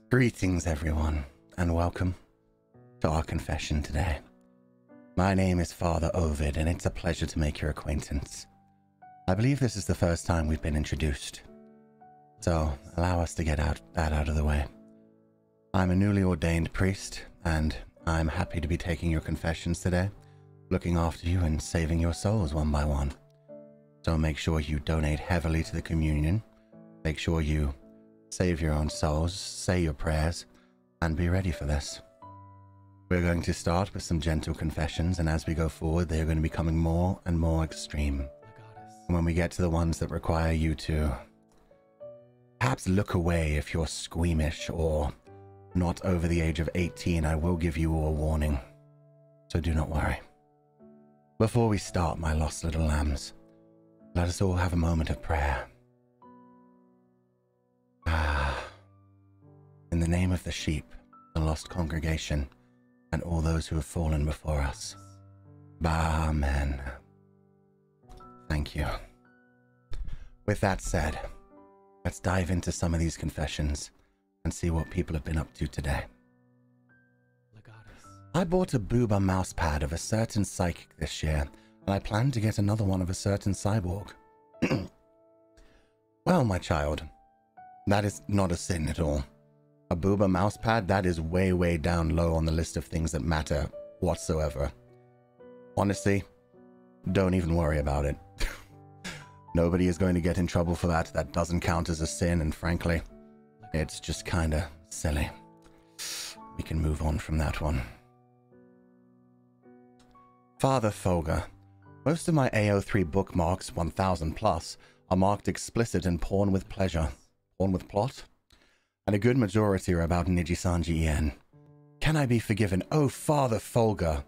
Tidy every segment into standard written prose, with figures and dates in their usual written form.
Greetings, everyone, and welcome to our confession today. My name is Father Ovid, and it's a pleasure to make your acquaintance. I believe this is the first time we've been introduced, so allow us to get that out of the way. I'm a newly ordained priest, and I'm happy to be taking your confessions today, looking after you and saving your souls one by one. So make sure you donate heavily to the communion, make sure you save your own souls, say your prayers, and be ready for this. We're going to start with some gentle confessions, and as we go forward, they're going to be becoming more and more extreme. And when we get to the ones that require you to perhaps look away if you're squeamish or not over the age of 18, I will give you a warning. So do not worry. Before we start, my lost little lambs, let us all have a moment of prayer. In the name of the sheep, the lost congregation, and all those who have fallen before us. Baaamen. Thank you. With that said, let's dive into some of these confessions and see what people have been up to today. I bought a booba mouse pad of a certain psychic this year, and I plan to get another one of a certain cyborg. Well, my child, that is not a sin at all. A booba mousepad, that is way, way down low on the list of things that matter whatsoever. Honestly, don't even worry about it. Nobody is going to get in trouble for that. That doesn't count as a sin, and frankly, it's just kinda silly. We can move on from that one. Father Fulgur, most of my AO3 bookmarks, 1000 plus, are marked explicit and porn with pleasure. Porn with plot? And a good majority are about NIJISANJI En. Can I be forgiven? Oh, Father Fulgur.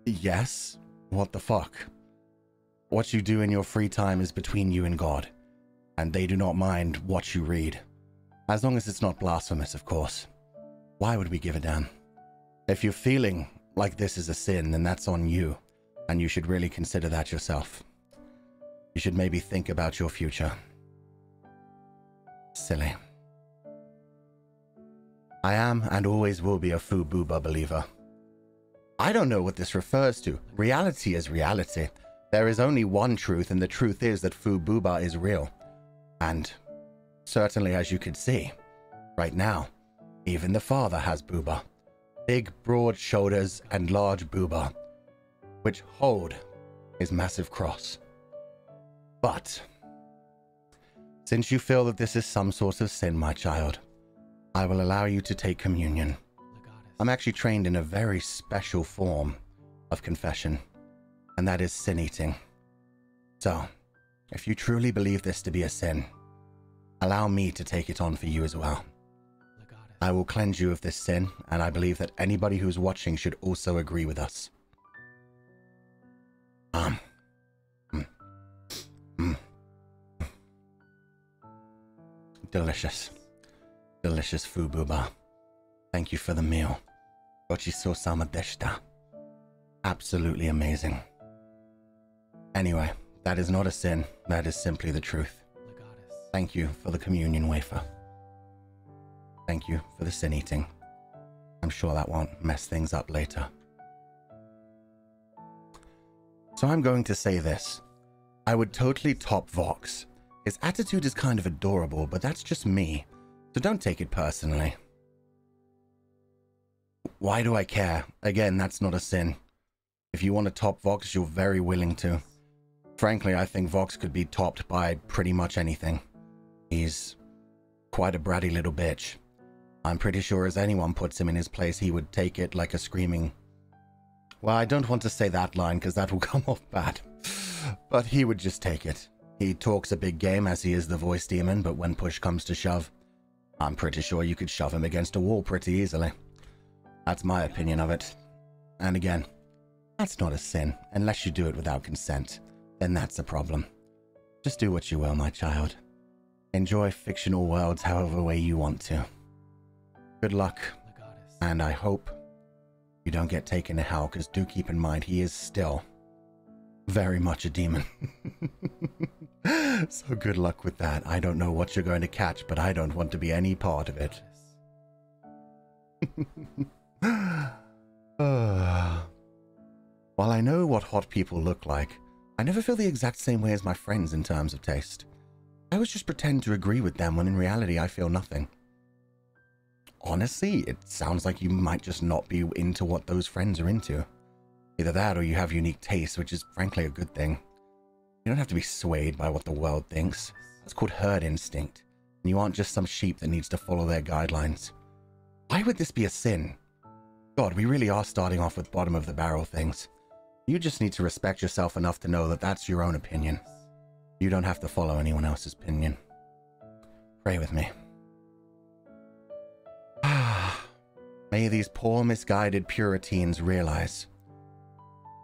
Yes? What the fuck? What you do in your free time is between you and God, and they do not mind what you read. As long as it's not blasphemous, of course. Why would we give a damn? If you're feeling like this is a sin, then that's on you, and you should really consider that yourself. You should maybe think about your future. Silly. I am and always will be a Fububa believer. I don't know what this refers to. Reality is reality. There is only one truth, and the truth is that Fububa is real. And certainly, as you can see, right now, even the father has booba. Big, broad shoulders and large booba, which hold his massive cross. But since you feel that this is some sort of sin, my child, I will allow you to take communion. I'm actually trained in a very special form of confession, and that is sin eating. So, if you truly believe this to be a sin, allow me to take it on for you as well. I will cleanse you of this sin, and I believe that anybody who's watching should also agree with us. Delicious. Delicious Fububa. Thank you for the meal. Gochiso sama deshita. Absolutely amazing. Anyway, that is not a sin. That is simply the truth. Thank you for the communion wafer. Thank you for the sin eating. I'm sure that won't mess things up later. So I'm going to say this. I would totally top Vox. His attitude is kind of adorable, but that's just me. So don't take it personally. Why do I care? Again, that's not a sin. If you want to top Vox, you're very willing to. Frankly, I think Vox could be topped by pretty much anything. He's quite a bratty little bitch. I'm pretty sure as anyone puts him in his place, he would take it like a screaming... Well, I don't want to say that line because that will come off bad. But he would just take it. He talks a big game as he is the voice demon, but when push comes to shove, I'm pretty sure you could shove him against a wall pretty easily. That's my opinion of it. And again, that's not a sin, unless you do it without consent. Then that's a problem. Just do what you will, my child. Enjoy fictional worlds however way you want to. Good luck, and I hope you don't get taken to hell, because do keep in mind, he is still very much a demon. So good luck with that. I don't know what you're going to catch, but I don't want to be any part of it. While I know what hot people look like, I never feel the exact same way as my friends in terms of taste. I always just pretend to agree with them when in reality I feel nothing. Honestly, it sounds like you might just not be into what those friends are into. Either that or you have unique tastes, which is frankly a good thing. You don't have to be swayed by what the world thinks. It's called herd instinct, and you aren't just some sheep that needs to follow their guidelines. Why would this be a sin? God, we really are starting off with bottom of the barrel things. You just need to respect yourself enough to know that that's your own opinion. You don't have to follow anyone else's opinion. Pray with me. May these poor misguided Puritans realize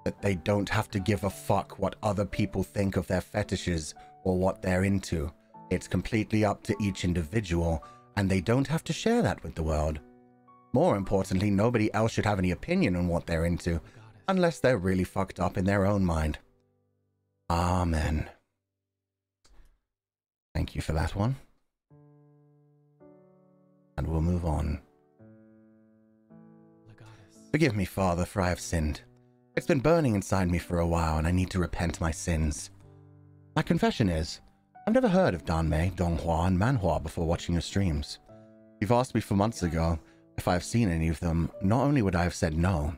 that they don't have to give a fuck what other people think of their fetishes or what they're into. It's completely up to each individual, and they don't have to share that with the world. More importantly, nobody else should have any opinion on what they're into, unless they're really fucked up in their own mind. Amen. Thank you for that one. And we'll move on. Forgive me, Father, for I have sinned. It's been burning inside me for a while, and I need to repent my sins. My confession is, I've never heard of Danmei, Donghua, and Manhua before watching your streams. You've asked me for months ago if I have seen any of them. Not only would I have said no,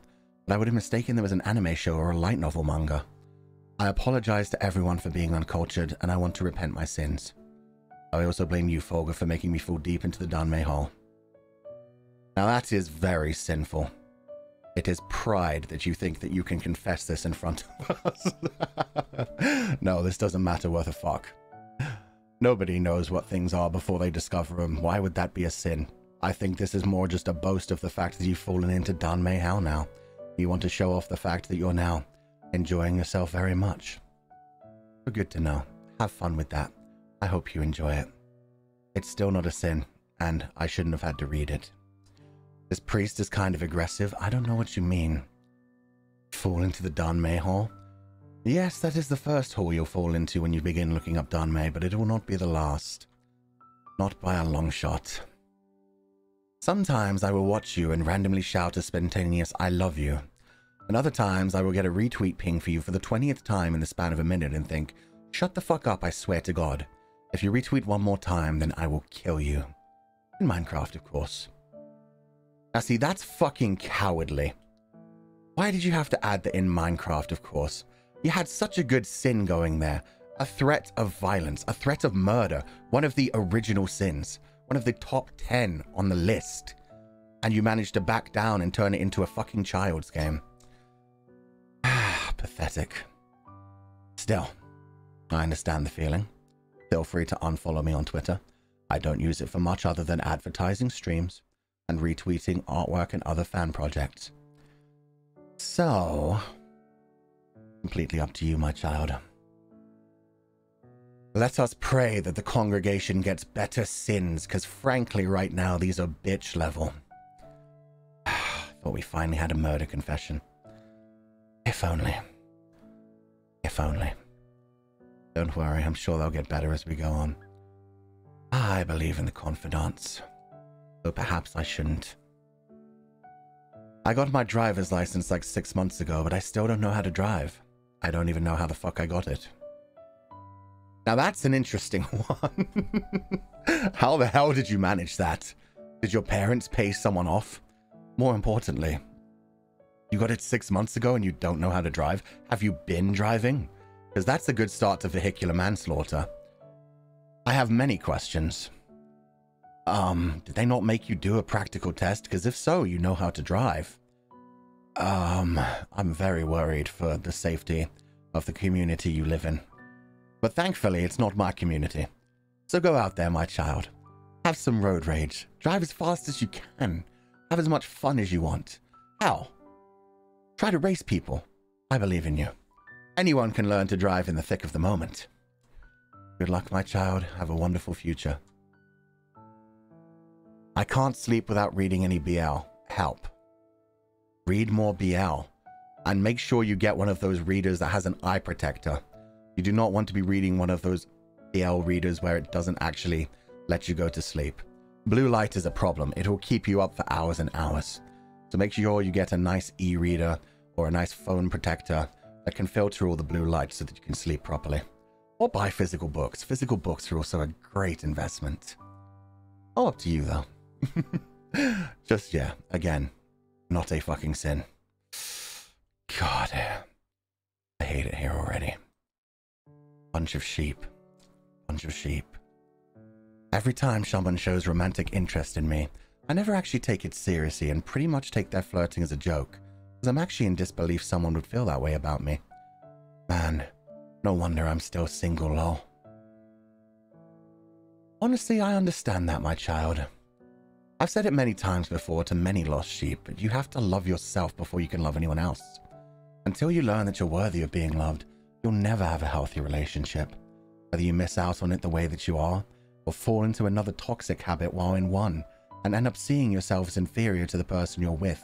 but I would have mistaken them as an anime show or a light novel manga. I apologize to everyone for being uncultured, and I want to repent my sins. I also blame you, Fulgur, for making me fall deep into the Danmei hole. Now that is very sinful. It is pride that you think that you can confess this in front of us. No, this doesn't matter worth a fuck. Nobody knows what things are before they discover them. Why would that be a sin? I think this is more just a boast of the fact that you've fallen into Danmei hell now. You want to show off the fact that you're now enjoying yourself very much. But good to know. Have fun with that. I hope you enjoy it. It's still not a sin, and I shouldn't have had to read it. This priest is kind of aggressive. I don't know what you mean. Fall into the Danmei hole? Yes, that is the first hole you'll fall into when you begin looking up Danmei, but it will not be the last. Not by a long shot. Sometimes I will watch you and randomly shout a spontaneous "I love you." And other times I will get a retweet ping for you for the 20th time in the span of a minute and think, shut the fuck up, I swear to God. If you retweet one more time, then I will kill you. In Minecraft, of course. Now see, that's fucking cowardly. Why did you have to add the "in Minecraft, of course"? You had such a good sin going there. A threat of violence, a threat of murder, one of the original sins, one of the top 10 on the list. And you managed to back down and turn it into a fucking child's game. Pathetic. Still, I understand the feeling. Feel free to unfollow me on Twitter. I don't use it for much other than advertising streams and retweeting artwork and other fan projects. So, completely up to you, my child. Let us pray that the congregation gets better sins, because frankly, right now, these are bitch level. Thought we finally had a murder confession. If only. If only. Don't worry, I'm sure they'll get better as we go on. I believe in the confidants. Though perhaps I shouldn't. I got my driver's license like 6 months ago, but I still don't know how to drive. I don't even know how the fuck I got it. Now that's an interesting one. How the hell did you manage that? Did your parents pay someone off? More importantly, you got it 6 months ago and you don't know how to drive? Have you been driving? Because that's a good start to vehicular manslaughter. I have many questions. Did they not make you do a practical test? Because if so, you know how to drive. I'm very worried for the safety of the community you live in. But thankfully, it's not my community. So go out there, my child. Have some road rage. Drive as fast as you can. Have as much fun as you want. Hell, try to race people. I believe in you. Anyone can learn to drive in the thick of the moment. Good luck, my child. Have a wonderful future. I can't sleep without reading any BL. Help. Read more BL. And make sure you get one of those readers that has an eye protector. You do not want to be reading one of those BL readers where it doesn't actually let you go to sleep. Blue light is a problem. It will keep you up for hours and hours. So make sure you get a nice e-reader or a nice phone protector that can filter all the blue light so that you can sleep properly. Or buy physical books. Physical books are also a great investment. All up to you, though. Just, yeah, again, not a fucking sin. God, I hate it here already. Bunch of sheep. Bunch of sheep. Every time someone shows romantic interest in me, I never actually take it seriously and pretty much take their flirting as a joke, because I'm actually in disbelief someone would feel that way about me. Man, no wonder I'm still single, lol. Honestly, I understand that, my child. I've said it many times before to many lost sheep, but you have to love yourself before you can love anyone else. Until you learn that you're worthy of being loved, you'll never have a healthy relationship. Whether you miss out on it the way that you are, or fall into another toxic habit while in one, and end up seeing yourself as inferior to the person you're with,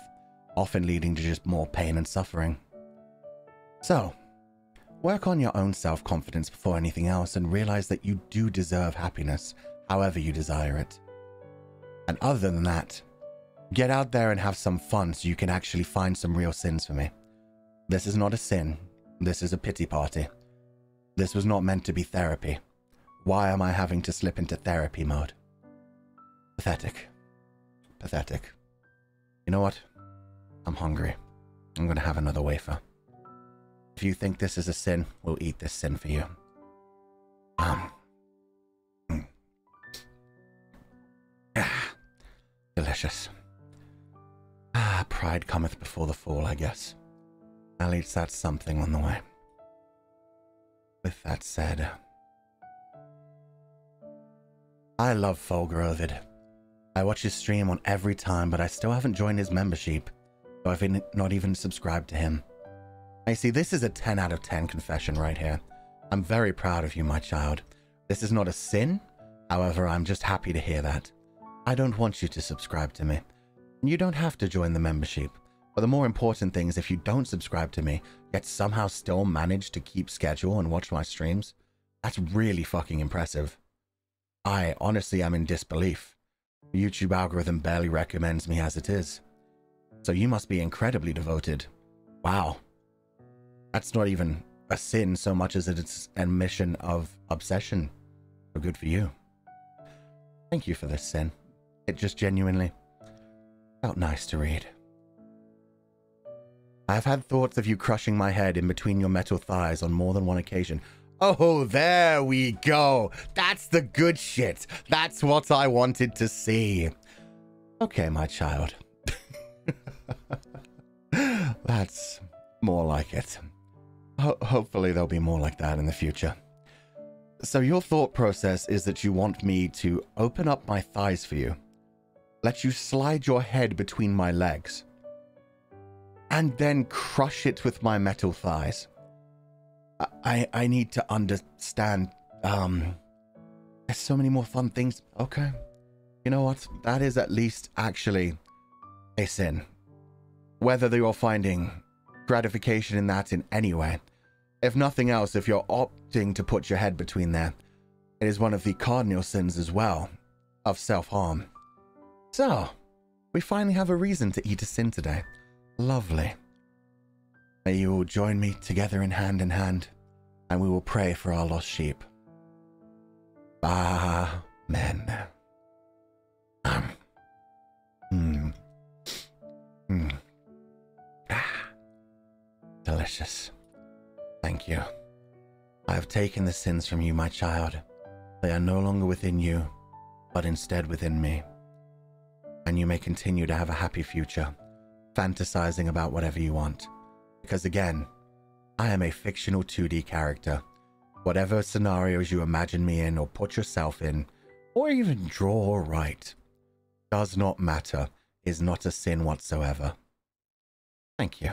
often leading to just more pain and suffering. So, work on your own self-confidence before anything else and realize that you do deserve happiness, however you desire it. And other than that, get out there and have some fun so you can actually find some real sins for me. This is not a sin. This is a pity party. This was not meant to be therapy. Why am I having to slip into therapy mode? Pathetic. Pathetic. You know what? I'm hungry. I'm going to have another wafer. If you think this is a sin, we'll eat this sin for you. Delicious. Pride cometh before the fall, I guess. At least that's something on the way. With that said, I love Fulgur Ovid. I watch his stream on every time, but I still haven't joined his membership, so I've not even subscribed to him. I see, this is a 10 out of 10 confession right here. I'm very proud of you, my child. This is not a sin. However, I'm just happy to hear that. I don't want you to subscribe to me. You don't have to join the membership. But the more important thing is if you don't subscribe to me, yet somehow still manage to keep schedule and watch my streams, that's really fucking impressive. I honestly am in disbelief. The YouTube algorithm barely recommends me as it is. So you must be incredibly devoted. Wow. That's not even a sin so much as it's a mission of obsession. So good for you. Thank you for this, sin. It just genuinely felt nice to read. I've had thoughts of you crushing my head in between your metal thighs on more than one occasion. Oh, there we go. That's the good shit. That's what I wanted to see. Okay, my child. That's more like it. Hopefully there'll be more like that in the future. So your thought process is that you want me to open up my thighs for you, let you slide your head between my legs, and then crush it with my metal thighs. I need to understand. There's so many more fun things. Okay. You know what? That is at least actually a sin. Whether you're finding gratification in that in any way. If nothing else, if you're opting to put your head between there, it is one of the cardinal sins as well of self-harm. So, we finally have a reason to eat a sin today. Lovely. May you all join me together in hand, and we will pray for our lost sheep. Baaamen. Delicious. Thank you. I have taken the sins from you, my child. They are no longer within you, but instead within me. And you may continue to have a happy future, fantasizing about whatever you want. Because again, I am a fictional 2D character. Whatever scenarios you imagine me in or put yourself in, or even draw or write, does not matter, is not a sin whatsoever. Thank you.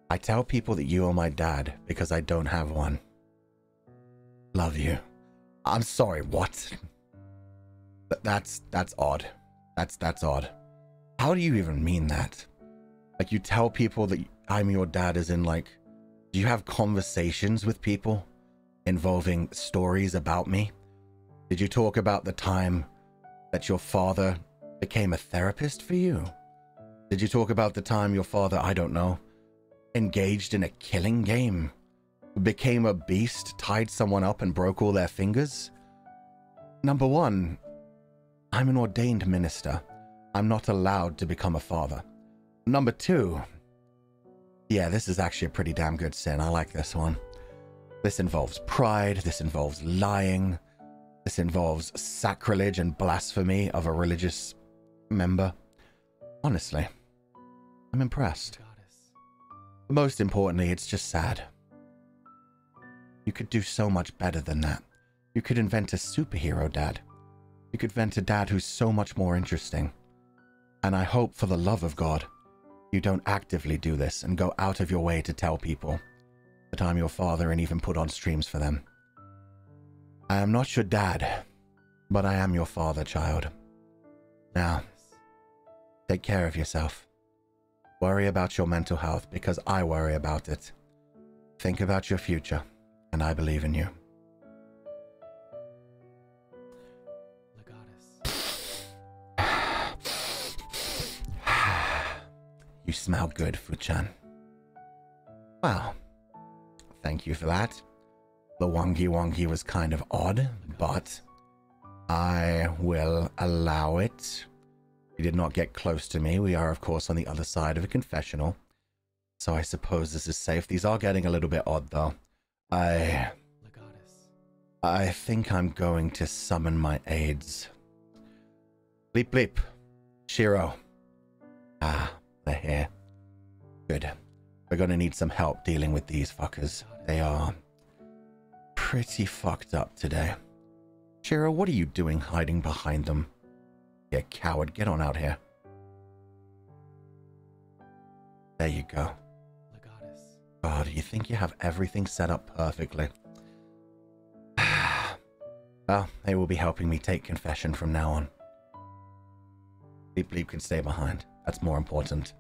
I tell people that you are my dad because I don't have one. Love you. I'm sorry, what? That's odd. That's odd. How do you even mean that? Like, you tell people that I'm your dad as in, like, do you have conversations with people involving stories about me? Did you talk about the time that your father became a therapist for you? Did you talk about the time your father, I don't know, engaged in a killing game, became a beast, tied someone up and broke all their fingers? Number one, I'm an ordained minister. I'm not allowed to become a father. Number two, yeah, this is actually a pretty damn good sin. I like this one. This involves pride. This involves lying. This involves sacrilege and blasphemy of a religious member. Honestly, I'm impressed. Most importantly, it's just sad. You could do so much better than that. You could invent a superhero dad. You could invent a dad who's so much more interesting. And I hope, for the love of God, you don't actively do this and go out of your way to tell people that I'm your father and even put on streams for them. I am not your dad, but I am your father, child. Now, take care of yourself. Worry about your mental health, because I worry about it. Think about your future, and I believe in you. You smell good, Fu-chan. Wow. Thank you for that. The wongy was kind of odd, but I will allow it. You did not get close to me. We are, of course, on the other side of a confessional, so I suppose this is safe. These are getting a little bit odd, though. I think I'm going to summon my aides. Bleep bleep. Shiro. Ah, they're here. Good. We're going to need some help dealing with these fuckers. They are pretty fucked up today. Shiro, what are you doing hiding behind them? You coward, get on out here. There you go. God, you think you have everything set up perfectly. Well, they will be helping me take confession from now on. Bleep Bleep can stay behind. That's more important.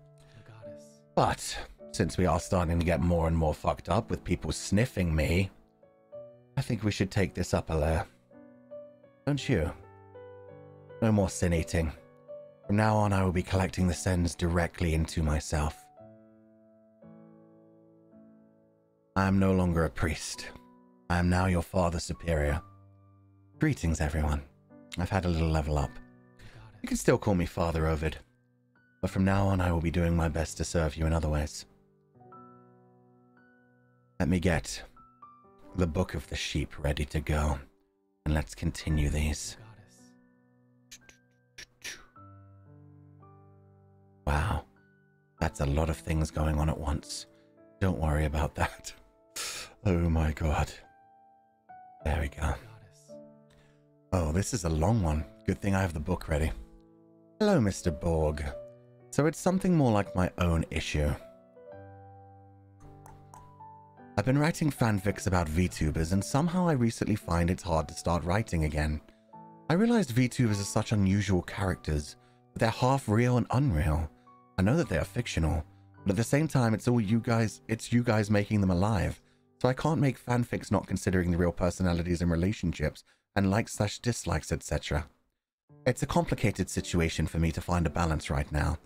But since we are starting to get more and more fucked up with people sniffing me, I think we should take this up a layer. Don't you? No more sin eating. From now on, I will be collecting the sins directly into myself. I am no longer a priest. I am now your father superior. Greetings, everyone. I've had a little level up. You can still call me Father Ovid, but from now on I will be doing my best to serve you in other ways. Let me get the Book of the Sheep ready to go, and let's continue these. Wow, that's a lot of things going on at once. Don't worry about that. Oh my god. There we go. Oh, this is a long one. Good thing I have the book ready. Hello, Mr. Borg. So it's something more like my own issue. I've been writing fanfics about VTubers, and somehow I recently find it's hard to start writing again. I realized VTubers are such unusual characters, but they're half real and unreal. I know that they are fictional, but at the same time it's you guys making them alive. So I can't make fanfics not considering the real personalities and relationships, and likes/dislikes, etc. It's a complicated situation for me to find a balance right now.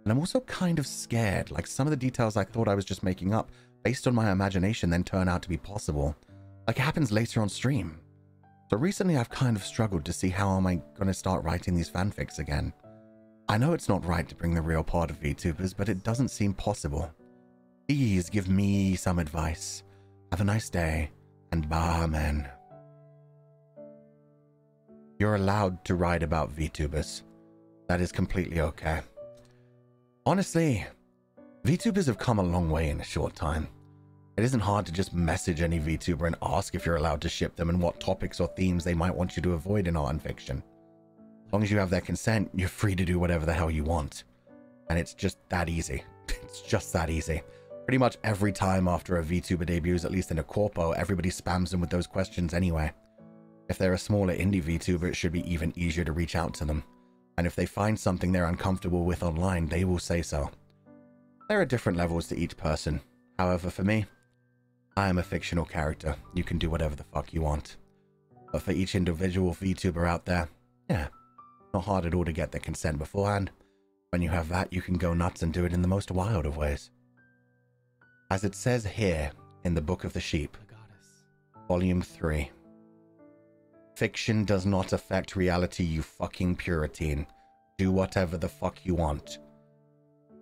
And I'm also kind of scared, like some of the details I thought I was just making up based on my imagination then turn out to be possible. Like it happens later on stream. So recently I've kind of struggled to see how am I going to start writing these fanfics again. I know it's not right to bring the real part of VTubers, but it doesn't seem possible. Please give me some advice. Have a nice day, and Baaamen. You're allowed to write about VTubers. That is completely okay. Honestly, VTubers have come a long way in a short time. It isn't hard to just message any VTuber and ask if you're allowed to ship them and what topics or themes they might want you to avoid in art and fiction. As long as you have their consent, you're free to do whatever the hell you want. And it's just that easy. It's just that easy. Pretty much every time after a VTuber debuts, at least in a corpo, everybody spams them with those questions anyway. If they're a smaller indie VTuber, it should be even easier to reach out to them. And if they find something they're uncomfortable with online, they will say so. There are different levels to each person. However, for me, I am a fictional character. You can do whatever the fuck you want. But for each individual VTuber out there, yeah, not hard at all to get their consent beforehand. When you have that, you can go nuts and do it in the most wild of ways. As it says here in the Book of the Sheep, Volume 3. Fiction does not affect reality, you fucking Puritan. Do whatever the fuck you want.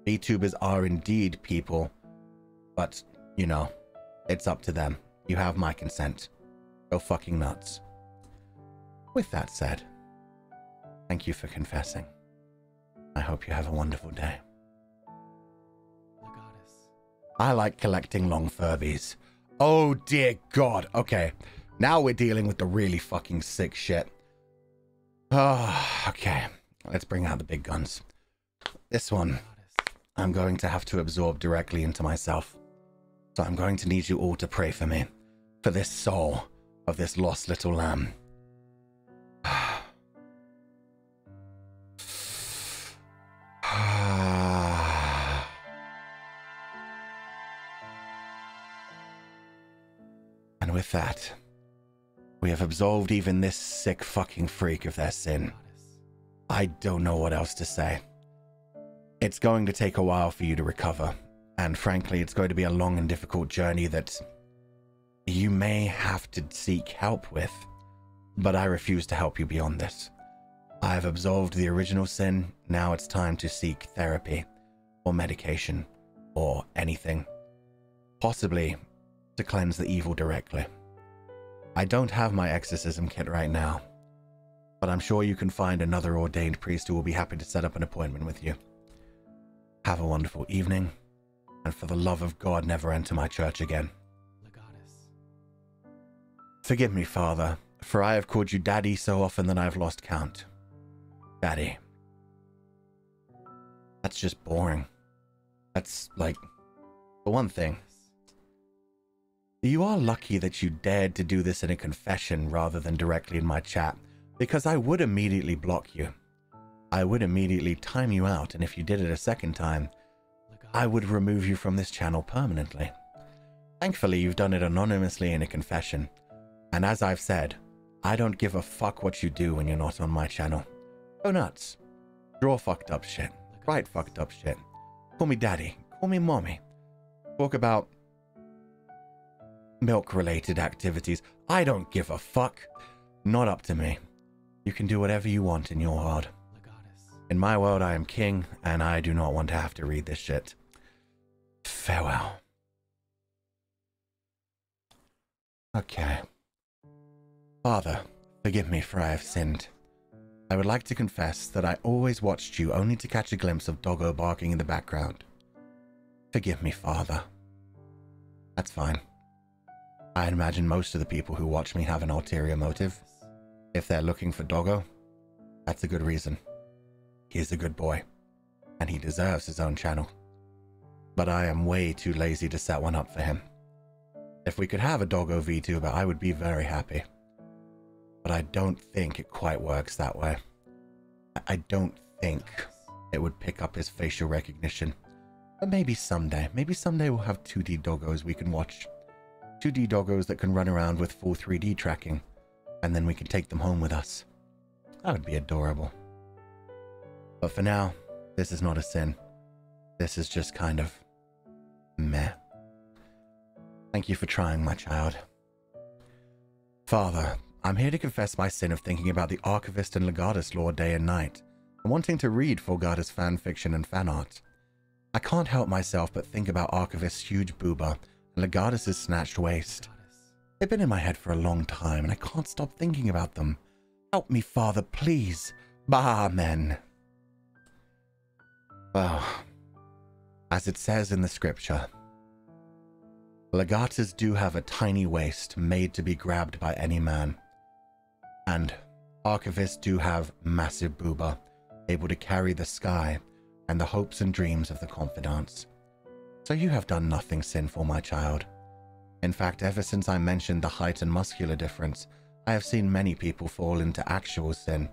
VTubers are indeed people, but, you know, it's up to them. You have my consent. Go fucking nuts. With that said, thank you for confessing. I hope you have a wonderful day. I like collecting long Furbies. Oh dear God. Okay, now we're dealing with the really fucking sick shit. Oh, okay. Let's bring out the big guns. This one, I'm going to have to absorb directly into myself. So I'm going to need you all to pray for me. For this soul of this lost little lamb. And with that, we have absolved even this sick fucking freak of their sin. I don't know what else to say. It's going to take a while for you to recover, and frankly, it's going to be a long and difficult journey that you may have to seek help with, but I refuse to help you beyond this. I have absolved the original sin, now it's time to seek therapy, or medication, or anything. Possibly to cleanse the evil directly. I don't have my exorcism kit right now, but I'm sure you can find another ordained priest who will be happy to set up an appointment with you. Have a wonderful evening, and for the love of God, never enter my church again. Forgive me, Father, for I have called you Daddy so often that I have lost count. Daddy. That's just boring. That's like, for one thing, you are lucky that you dared to do this in a confession rather than directly in my chat, because I would immediately block you. I would immediately time you out, and if you did it a second time, I would remove you from this channel permanently. Thankfully, you've done it anonymously in a confession, and as I've said, I don't give a fuck what you do when you're not on my channel. Go nuts. Draw fucked up shit. Write fucked up shit. Call me daddy. Call me mommy. Talk about milk-related activities. I don't give a fuck. Not up to me. You can do whatever you want in your world. In my world, I am king, and I do not want to have to read this shit. Farewell. Okay. Father, forgive me for I have sinned. I would like to confess that I always watched you only to catch a glimpse of Doggo barking in the background. Forgive me, Father. That's fine. I imagine most of the people who watch me have an ulterior motive. If they're looking for Doggo, that's a good reason. He's a good boy, and he deserves his own channel. But I am way too lazy to set one up for him. If we could have a Doggo VTuber, I would be very happy. But I don't think it quite works that way. I don't think it would pick up his facial recognition. But maybe someday we'll have 2D doggos we can watch. 2D doggos that can run around with full 3D tracking, and then we can take them home with us. That would be adorable. But for now, this is not a sin. This is just kind of meh. Thank you for trying, my child. Father, I'm here to confess my sin of thinking about the Archivist and Legatus lore day and night, and wanting to read Fulgur's fanfiction and fan art. I can't help myself but think about Archivist's huge booba and Legatus's snatched waist. They've been in my head for a long time, and I can't stop thinking about them. Help me, Father, please. Baaamen. Well, as it says in the scripture, Legatus do have a tiny waist made to be grabbed by any man. And Archivists do have massive booba, able to carry the sky and the hopes and dreams of the confidants. So you have done nothing sinful, my child. In fact, ever since I mentioned the height and muscular difference, I have seen many people fall into actual sin,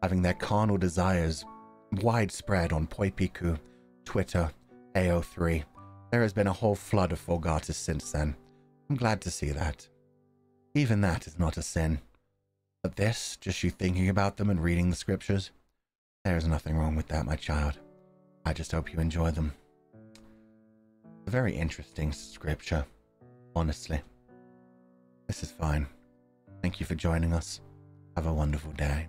having their carnal desires widespread on Poipiku, Twitter, AO3. There has been a whole flood of Fulgatus since then. I'm glad to see that. Even that is not a sin. But this, just you thinking about them and reading the scriptures, there's nothing wrong with that, my child. I just hope you enjoy them. A very interesting scripture, honestly. This is fine. Thank you for joining us. Have a wonderful day.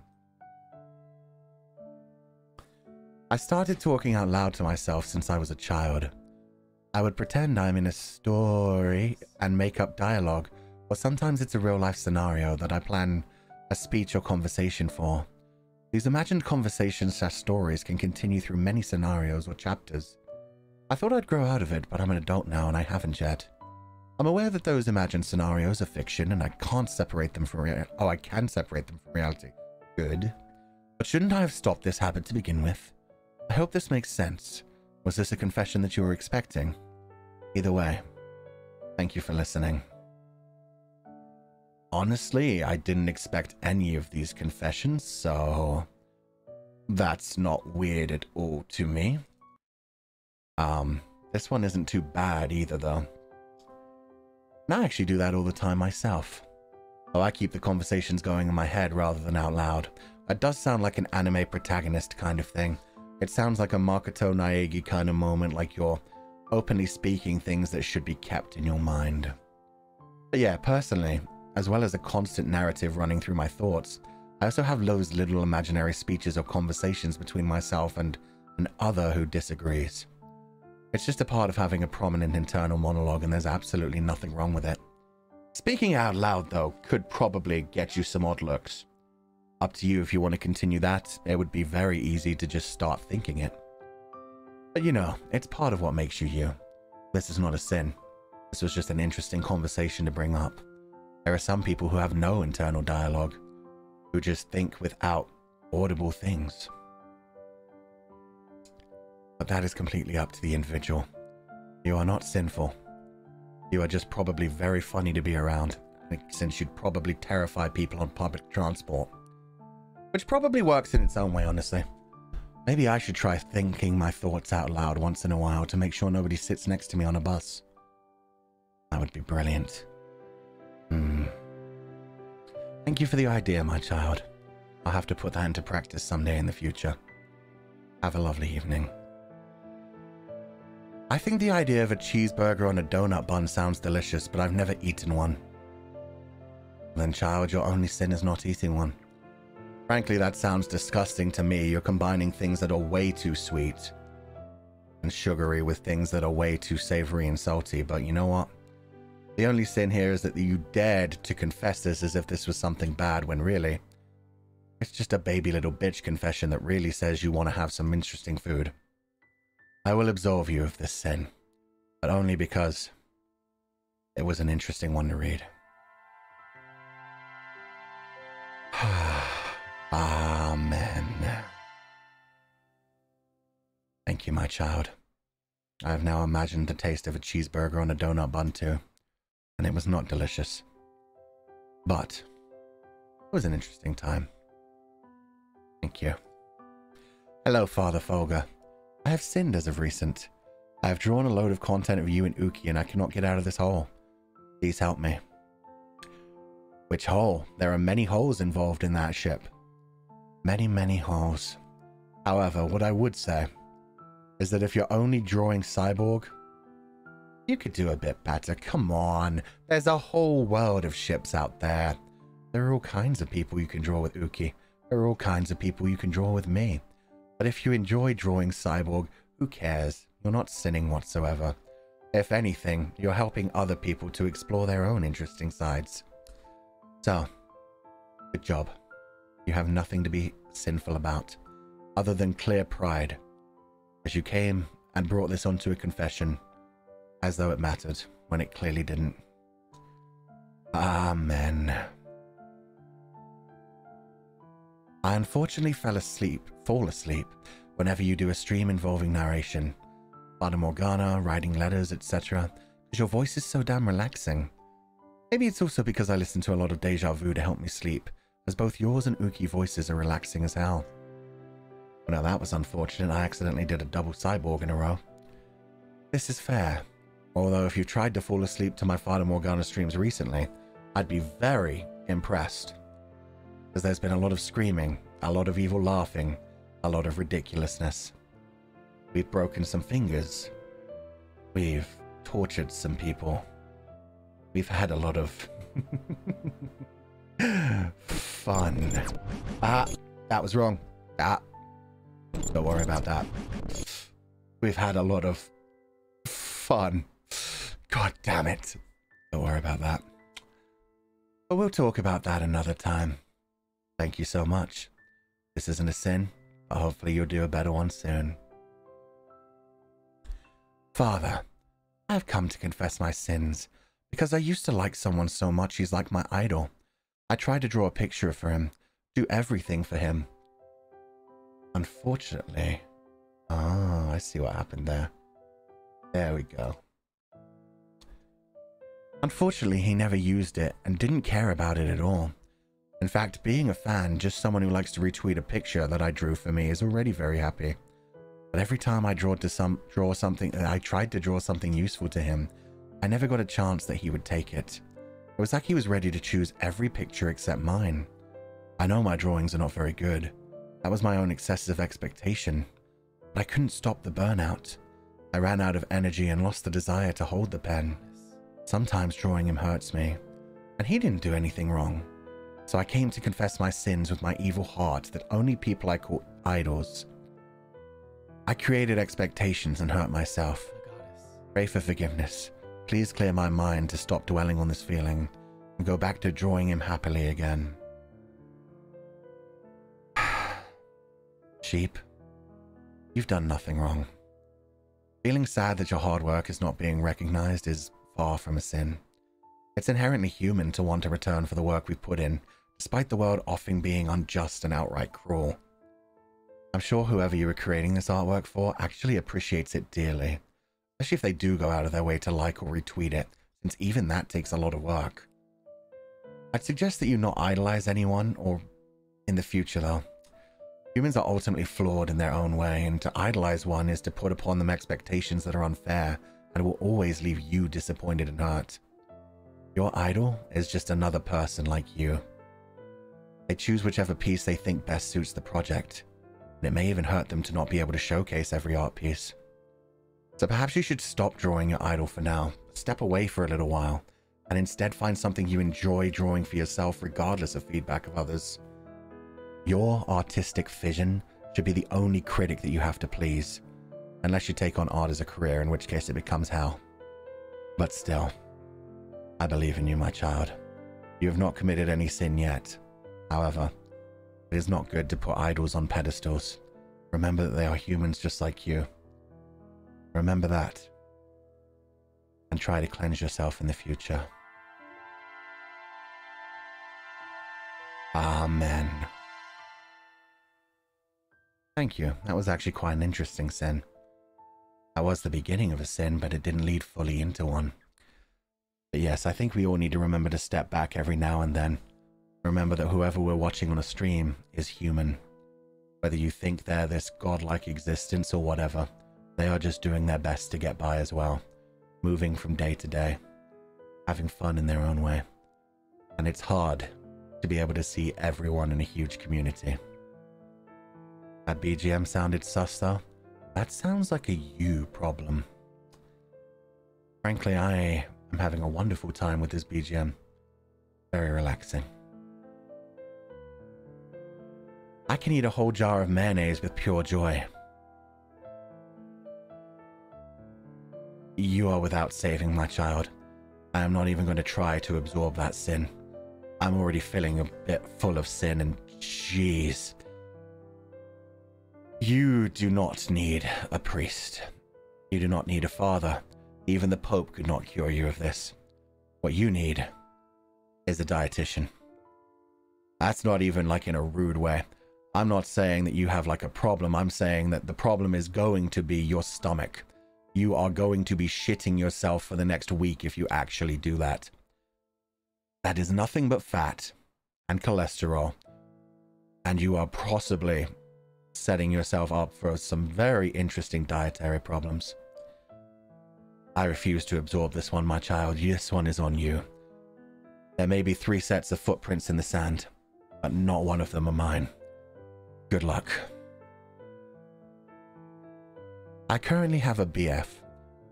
I started talking out loud to myself since I was a child. I would pretend I'm in a story and make up dialogue, or sometimes it's a real-life scenario that I plan a speech or conversation for. These imagined conversations/stories can continue through many scenarios or chapters. I thought I'd grow out of it, but I'm an adult now and I haven't yet. I'm aware that those imagined scenarios are fiction and I can't separate them from I can separate them from reality. Good. But shouldn't I have stopped this habit to begin with? I hope this makes sense. Was this a confession that you were expecting? Either way, thank you for listening. Honestly, I didn't expect any of these confessions, so that's not weird at all to me. This one isn't too bad either, though. And I actually do that all the time myself. Oh, I keep the conversations going in my head rather than out loud. That does sound like an anime protagonist kind of thing. It sounds like a Makoto Naegi kind of moment, like you're openly speaking things that should be kept in your mind. But yeah, personally, as well as a constant narrative running through my thoughts, I also have those little imaginary speeches or conversations between myself and an other who disagrees. It's just a part of having a prominent internal monologue, and there's absolutely nothing wrong with it. Speaking out loud, though, could probably get you some odd looks. Up to you if you want to continue that. It would be very easy to just start thinking it. But you know, it's part of what makes you you. This is not a sin. This was just an interesting conversation to bring up. There are some people who have no internal dialogue, who just think without audible things. But that is completely up to the individual. You are not sinful. You are just probably very funny to be around, since you'd probably terrify people on public transport. Which probably works in its own way, honestly. Maybe I should try thinking my thoughts out loud once in a while to make sure nobody sits next to me on a bus. That would be brilliant. Thank you for the idea, my child. I'll have to put that into practice someday in the future. Have a lovely evening. I think the idea of a cheeseburger on a donut bun sounds delicious, but I've never eaten one. Then, child, your only sin is not eating one. Frankly, that sounds disgusting to me. You're combining things that are way too sweet and sugary with things that are way too savory and salty, but you know what? The only sin here is that you dared to confess this as if this was something bad, when really, it's just a baby little bitch confession that really says you want to have some interesting food. I will absolve you of this sin, but only because it was an interesting one to read. Amen. Thank you, my child. I have now imagined the taste of a cheeseburger on a donut bun too, and it was not delicious. But it was an interesting time. Thank you. Hello, Father Fulgur. I have sinned as of recent. I have drawn a load of content of you and Uki, and I cannot get out of this hole. Please help me. Which hole? There are many holes involved in that ship. Many, many holes. However, what I would say is that if you're only drawing Cyborg, you could do a bit better. Come on. There's a whole world of ships out there. There are all kinds of people you can draw with Uki. There are all kinds of people you can draw with me. But if you enjoy drawing Cyborg, who cares? You're not sinning whatsoever. If anything, you're helping other people to explore their own interesting sides. So, good job. You have nothing to be sinful about, other than clear pride, as you came and brought this onto a confession, as though it mattered, when it clearly didn't. Amen. I unfortunately fall asleep, whenever you do a stream involving narration, Fata Morgana, writing letters, etc., because your voice is so damn relaxing. Maybe it's also because I listen to a lot of Deja Vu to help me sleep, as both yours and Uki voices are relaxing as hell. Well, now that was unfortunate. I accidentally did a double Cyborg in a row. This is fair, although if you tried to fall asleep to my Fata Morgana streams recently, I'd be very impressed. because there's been a lot of screaming, a lot of evil laughing, a lot of ridiculousness. We've broken some fingers. We've tortured some people. We've had a lot of fun. Ah, that was wrong. Ah, don't worry about that. We've had a lot of fun. God damn it. Don't worry about that. But we'll talk about that another time. Thank you so much. This isn't a sin, but hopefully you'll do a better one soon. Father, I have come to confess my sins, because I used to like someone so much he's like my idol. I tried to draw a picture for him, do everything for him. Unfortunately... Oh, I see what happened there. There we go. Unfortunately, he never used it and didn't care about it at all. In fact, being a fan, just someone who likes to retweet a picture that I drew for me is already very happy. But every time I tried to draw something useful to him, I never got a chance that he would take it. It was like he was ready to choose every picture except mine. I know my drawings are not very good. That was my own excessive expectation. But I couldn't stop the burnout. I ran out of energy and lost the desire to hold the pen. Sometimes drawing him hurts me, and he didn't do anything wrong. So I came to confess my sins with my evil heart that only people I call idols. I created expectations and hurt myself. Pray for forgiveness. Please clear my mind to stop dwelling on this feeling and go back to drawing him happily again. Sheep, you've done nothing wrong. Feeling sad that your hard work is not being recognized is far from a sin. It's inherently human to want a return for the work we've put in, despite the world often being unjust and outright cruel. I'm sure whoever you were creating this artwork for actually appreciates it dearly, especially if they do go out of their way to like or retweet it, since even that takes a lot of work. I'd suggest that you not idolize anyone, or in the future though. Humans are ultimately flawed in their own way, and to idolize one is to put upon them expectations that are unfair and will always leave you disappointed and hurt. Your idol is just another person like you. They choose whichever piece they think best suits the project, and it may even hurt them to not be able to showcase every art piece. So perhaps you should stop drawing your idol for now, step away for a little while, and instead find something you enjoy drawing for yourself regardless of feedback of others. Your artistic vision should be the only critic that you have to please, unless you take on art as a career, in which case it becomes hell. But still, I believe in you, my child. You have not committed any sin yet. However, it is not good to put idols on pedestals. Remember that they are humans just like you. Remember that, and try to cleanse yourself in the future. Amen. Thank you. That was actually quite an interesting sin. That was the beginning of a sin, but it didn't lead fully into one. But yes, I think we all need to remember to step back every now and then. Remember that whoever we're watching on a stream is human. Whether you think they're this godlike existence or whatever, they are just doing their best to get by as well, moving from day to day, having fun in their own way. And it's hard to be able to see everyone in a huge community. That BGM sounded sus though. That sounds like a you problem. Frankly, I am having a wonderful time with this BGM. Very relaxing. I can eat a whole jar of mayonnaise with pure joy. You are without saving, my child. I am not even going to try to absorb that sin. I'm already feeling a bit full of sin, and jeez. You do not need a priest. You do not need a father. Even the Pope could not cure you of this. What you need is a dietitian. That's not even like in a rude way. I'm not saying that you have like a problem. I'm saying that the problem is going to be your stomach. You are going to be shitting yourself for the next week if you actually do that. That is nothing but fat and cholesterol. And you are possibly setting yourself up for some very interesting dietary problems. I refuse to absorb this one, my child. This one is on you. There may be 3 sets of footprints in the sand. but not one of them are mine. Good luck. I currently have a BF,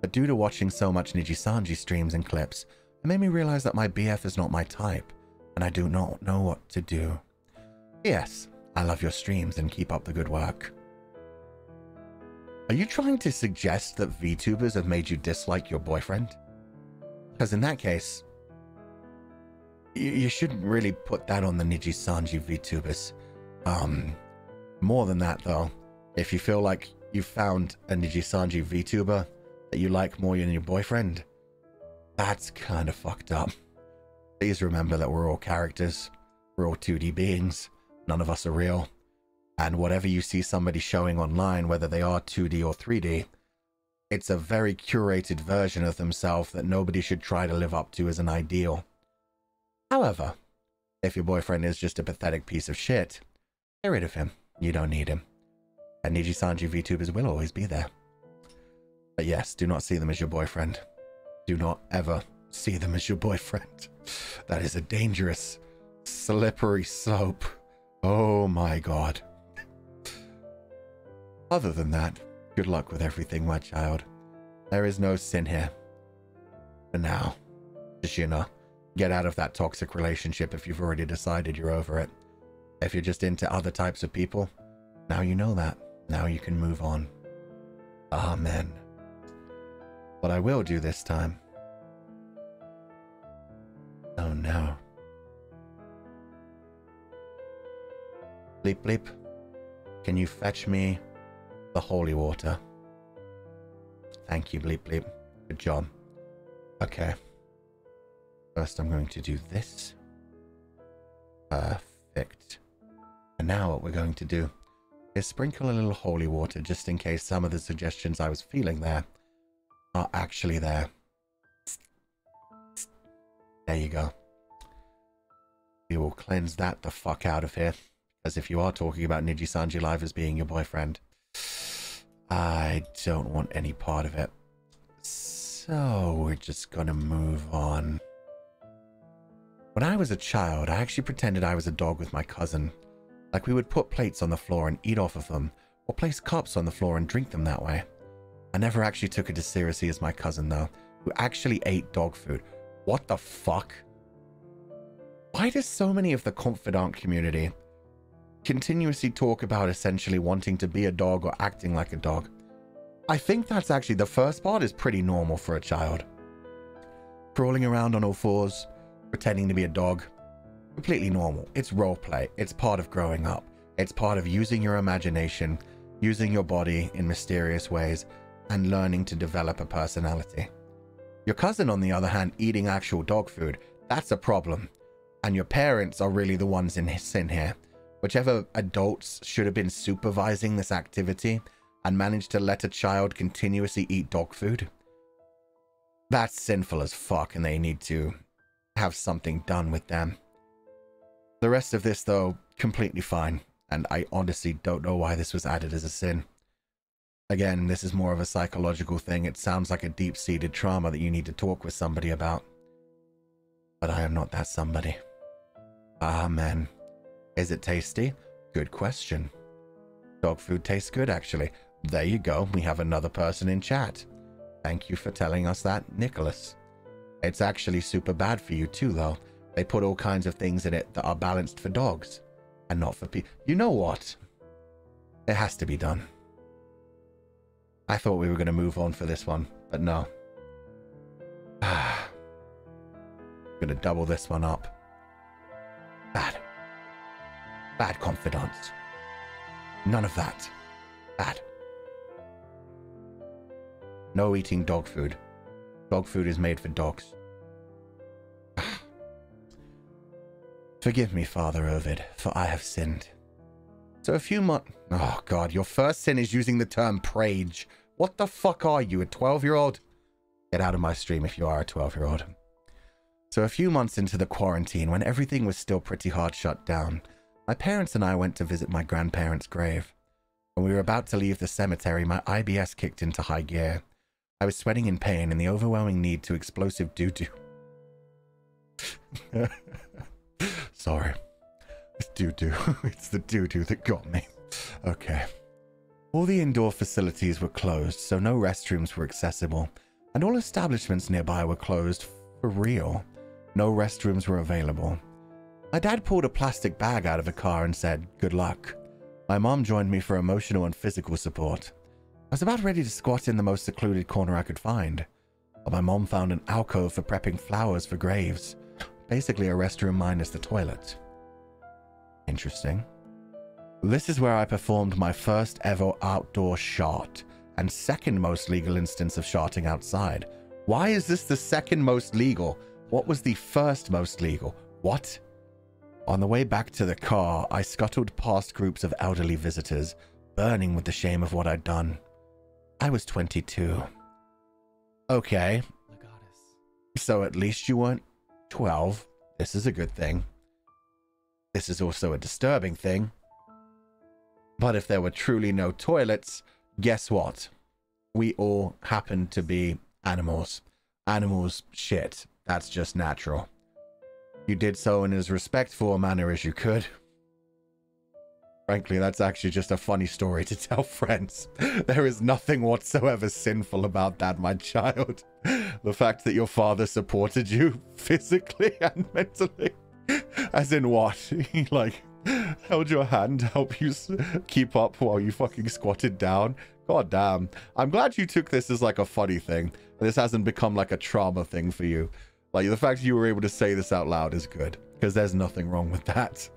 but due to watching so much NIJISANJI streams and clips, it made me realize that my BF is not my type, and I do not know what to do. Yes, I love your streams and keep up the good work. Are you trying to suggest that VTubers have made you dislike your boyfriend? Because in that case, you shouldn't really put that on the NIJISANJI VTubers. More than that though, if you feel like you found a NIJISANJI VTuber that you like more than your boyfriend, that's kind of fucked up. Please remember that we're all characters, we're all 2D beings, none of us are real, and whatever you see somebody showing online, whether they are 2D or 3D, it's a very curated version of themselves that nobody should try to live up to as an ideal. However, if your boyfriend is just a pathetic piece of shit, get rid of him. You don't need him. And NIJISANJI VTubers will always be there. But yes, do not see them as your boyfriend. Do not ever see them as your boyfriend. That is a dangerous, slippery slope. Oh my god. Other than that, good luck with everything, my child. There is no sin here. For now. Just, you know, get out of that toxic relationship if you've already decided you're over it. If you're just into other types of people, now you know that. Now you can move on. Amen. What I will do this time... Oh no. Bleep bleep. Can you fetch me the holy water? Thank you, bleep bleep. Good job. Okay. First I'm going to do this. Perfect. And now what we're going to do is sprinkle a little holy water just in case some of the suggestions I was feeling there are actually there. There you go. We will cleanse that the fuck out of here. Because if you are talking about NIJISANJI Live as being your boyfriend, I don't want any part of it. So we're just gonna move on. When I was a child, I actually pretended I was a dog with my cousin. Like we would put plates on the floor and eat off of them, or place cups on the floor and drink them that way. I never actually took it as seriously as my cousin though, who actually ate dog food. What the fuck? Why does so many of the confidant community continuously talk about essentially wanting to be a dog or acting like a dog? I think that's actually, the first part is pretty normal for a child. Crawling around on all fours, pretending to be a dog, completely normal. It's roleplay. It's part of growing up. It's part of using your imagination, using your body in mysterious ways, and learning to develop a personality. Your cousin, on the other hand, eating actual dog food, that's a problem. And your parents are really the ones in sin here. Whichever adults should have been supervising this activity and managed to let a child continuously eat dog food, that's sinful as fuck, and they need to have something done with them. The rest of this, though, completely fine, and I honestly don't know why this was added as a sin. Again, this is more of a psychological thing. It sounds like a deep-seated trauma that you need to talk with somebody about. But I am not that somebody. Amen. Is it tasty? Good question. Dog food tastes good, actually. There you go. We have another person in chat. Thank you for telling us that, Nicholas. It's actually super bad for you too, though. They put all kinds of things in it that are balanced for dogs and not for people. You know what? It has to be done. I thought we were going to move on for this one, but no. I'm going to double this one up. Bad. Bad confidants. None of that. Bad. No eating dog food. Dog food is made for dogs. Forgive me, Father Ovid, for I have sinned. So a few months... Oh, God, your first sin is using the term prage. What the fuck are you, a 12-year-old? Get out of my stream if you are a 12-year-old. So a few months into the quarantine, when everything was still pretty hard shut down, my parents and I went to visit my grandparents' grave. When we were about to leave the cemetery, my IBS kicked into high gear. I was sweating in pain and the overwhelming need to explosive doo-doo. Sorry. doo-doo. It's the doo-doo that got me. Okay. All the indoor facilities were closed, so no restrooms were accessible, and all establishments nearby were closed for real. No restrooms were available. My dad pulled a plastic bag out of the car and said, "Good luck." My mom joined me for emotional and physical support. I was about ready to squat in the most secluded corner I could find, but my mom found an alcove for prepping flowers for graves. Basically a restroom minus the toilet. Interesting. This is where I performed my first ever outdoor shart, and second most legal instance of sharting outside. Why is this the second most legal? What was the first most legal? What? On the way back to the car, I scuttled past groups of elderly visitors, burning with the shame of what I'd done. I was 22. Okay. So at least you weren't 12. This is a good thing. This is also a disturbing thing. But if there were truly no toilets, guess what? We all happen to be animals. Animals shit. That's just natural. You did so in as respectful a manner as you could. Frankly, that's actually just a funny story to tell friends. There is nothing whatsoever sinful about that, my child. The fact that your father supported you physically and mentally. As in what? He, like, held your hand to help you keep up while you fucking squatted down? God damn. I'm glad you took this as, like, a funny thing. This hasn't become, like, a trauma thing for you. Like, the fact you were able to say this out loud is good. Because there's nothing wrong with that.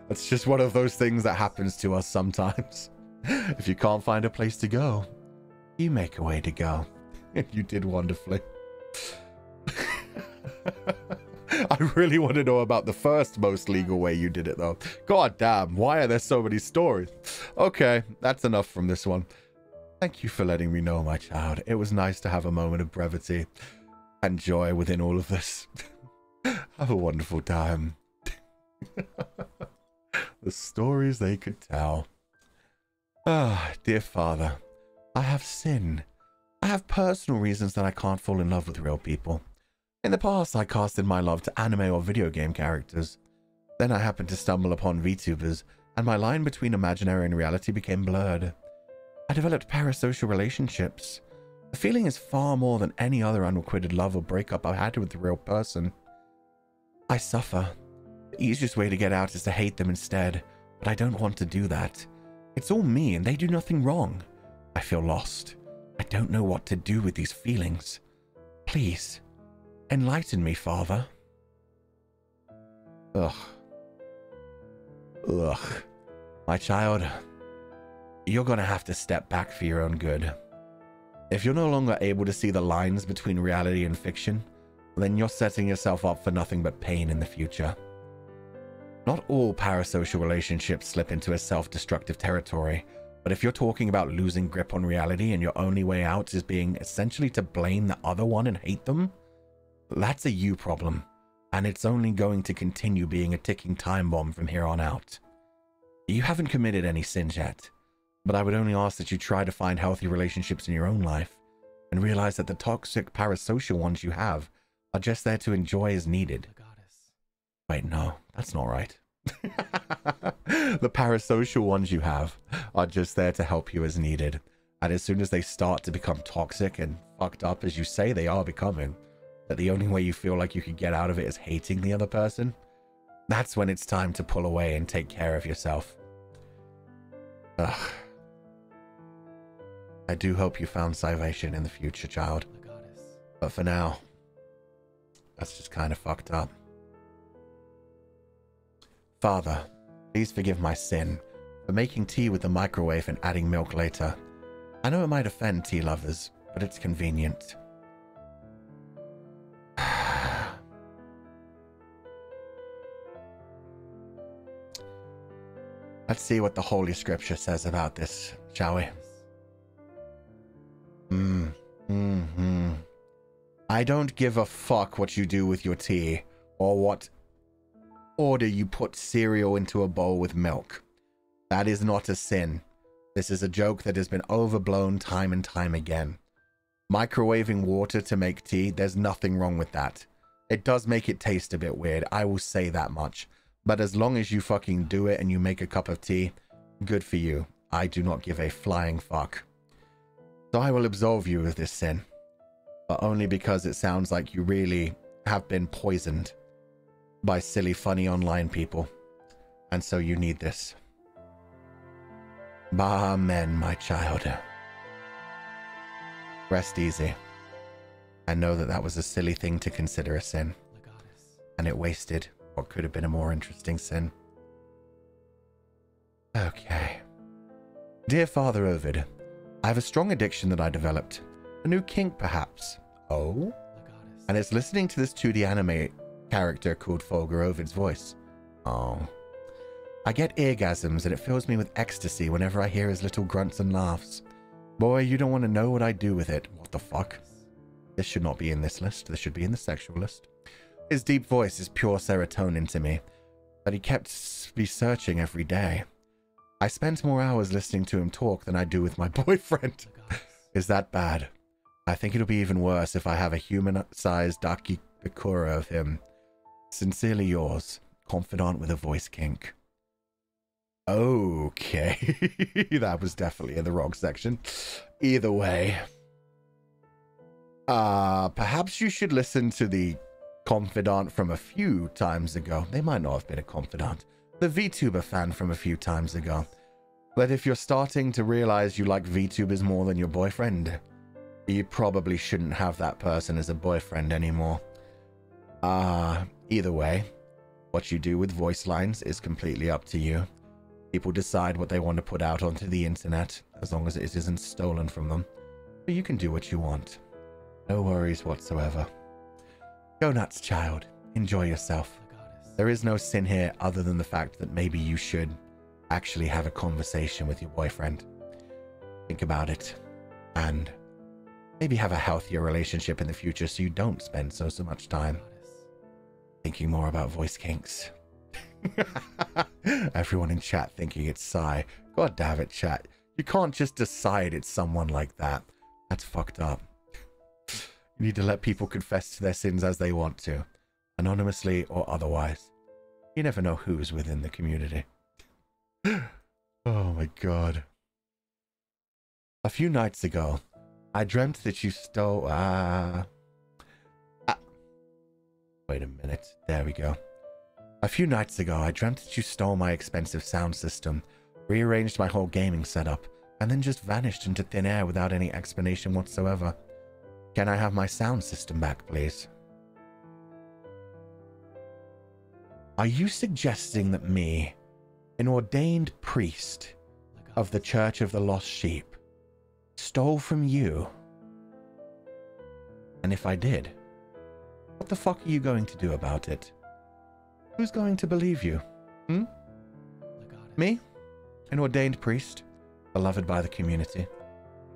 It's just one of those things that happens to us sometimes. If you can't find a place to go, you make a way to go. And you did wonderfully. I really want to know about the first most legal way you did it, though. God damn, why are there so many stories? Okay, that's enough from this one. Thank you for letting me know, my child. It was nice to have a moment of brevity and joy within all of this. Have a wonderful time. The stories they could tell. Ah, dear father, I have sinned. I have personal reasons that I can't fall in love with real people. In the past, I casted my love to anime or video game characters. Then I happened to stumble upon VTubers, and my line between imaginary and reality became blurred. I developed parasocial relationships. The feeling is far more than any other unrequited love or breakup I had with the real person. I suffer. The easiest way to get out is to hate them instead, but I don't want to do that. It's all me, and they do nothing wrong. I feel lost. I don't know what to do with these feelings. Please, enlighten me, father. Ugh. Ugh. My child, you're gonna have to step back for your own good. If you're no longer able to see the lines between reality and fiction, then you're setting yourself up for nothing but pain in the future. Not all parasocial relationships slip into a self-destructive territory, but if you're talking about losing grip on reality and your only way out is being essentially to blame the other one and hate them, that's a you problem, and it's only going to continue being a ticking time bomb from here on out. You haven't committed any sins yet, but I would only ask that you try to find healthy relationships in your own life and realize that the toxic parasocial ones you have are just there to enjoy as needed. Wait, no, that's not right. The parasocial ones you have are just there to help you as needed. And as soon as they start to become toxic and fucked up, as you say they are becoming, that the only way you feel like you can get out of it is hating the other person, that's when it's time to pull away and take care of yourself. Ugh. I do hope you found salvation in the future, child. But for now, that's just kind of fucked up. Father, please forgive my sin for making tea with the microwave and adding milk later. I know it might offend tea lovers, but it's convenient. Let's see what the Holy Scripture says about this, shall we? I don't give a fuck what you do with your tea, or what order you put cereal into a bowl with milk. That is not a sin. This is a joke that has been overblown time and time again. Microwaving water to make tea, there's nothing wrong with that. It does make it taste a bit weird, I will say that much. But as long as you fucking do it and you make a cup of tea, good for you. I do not give a flying fuck. So I will absolve you of this sin. But only because it sounds like you really have been poisoned by silly, funny online people. And so you need this. Baaamen, my child. Rest easy. I know that that was a silly thing to consider a sin. And it wasted what could have been a more interesting sin. Okay. Dear Father Ovid, I have a strong addiction that I developed. A new kink, perhaps. Oh? And it's listening to this 2D anime character called Fulgur Ovid's voice. Oh. I get eargasms and it fills me with ecstasy whenever I hear his little grunts and laughs. Boy, you don't want to know what I do with it. What the fuck? This should not be in this list. This should be in the sexual list. His deep voice is pure serotonin to me, but he kept me searching every day. I spent more hours listening to him talk than I do with my boyfriend. Is that bad? I think it'll be even worse if I have a human-sized Dakikura of him. Sincerely yours, confidant with a voice kink. Okay. That was definitely in the wrong section. Either way. Perhaps you should listen to the confidant from a few times ago. They might not have been a confidant. The VTuber fan from a few times ago. But if you're starting to realize you like VTubers more than your boyfriend, you probably shouldn't have that person as a boyfriend anymore. Either way, what you do with voice lines is completely up to you. People decide what they want to put out onto the internet, as long as it isn't stolen from them. But you can do what you want. No worries whatsoever. Go nuts, child. Enjoy yourself. There is no sin here other than the fact that maybe you should actually have a conversation with your boyfriend. Think about it. And maybe have a healthier relationship in the future so you don't spend so much time thinking more about voice kinks. Everyone in chat thinking it's Psy. God damn it, chat. You can't just decide it's someone like that. That's fucked up. You need to let people confess to their sins as they want to, anonymously or otherwise. You never know who's within the community. Oh my god. A few nights ago, I dreamt that you stole... Wait a minute. There we go. A few nights ago, I dreamt that you stole my expensive sound system, rearranged my whole gaming setup, and then just vanished into thin air without any explanation whatsoever. Can I have my sound system back, please? Are you suggesting that me, an ordained priest of the Church of the Lost Sheep, stole from you? And if I did, what the fuck are you going to do about it? Who's going to believe you? Hmm? Me? An ordained priest, beloved by the community?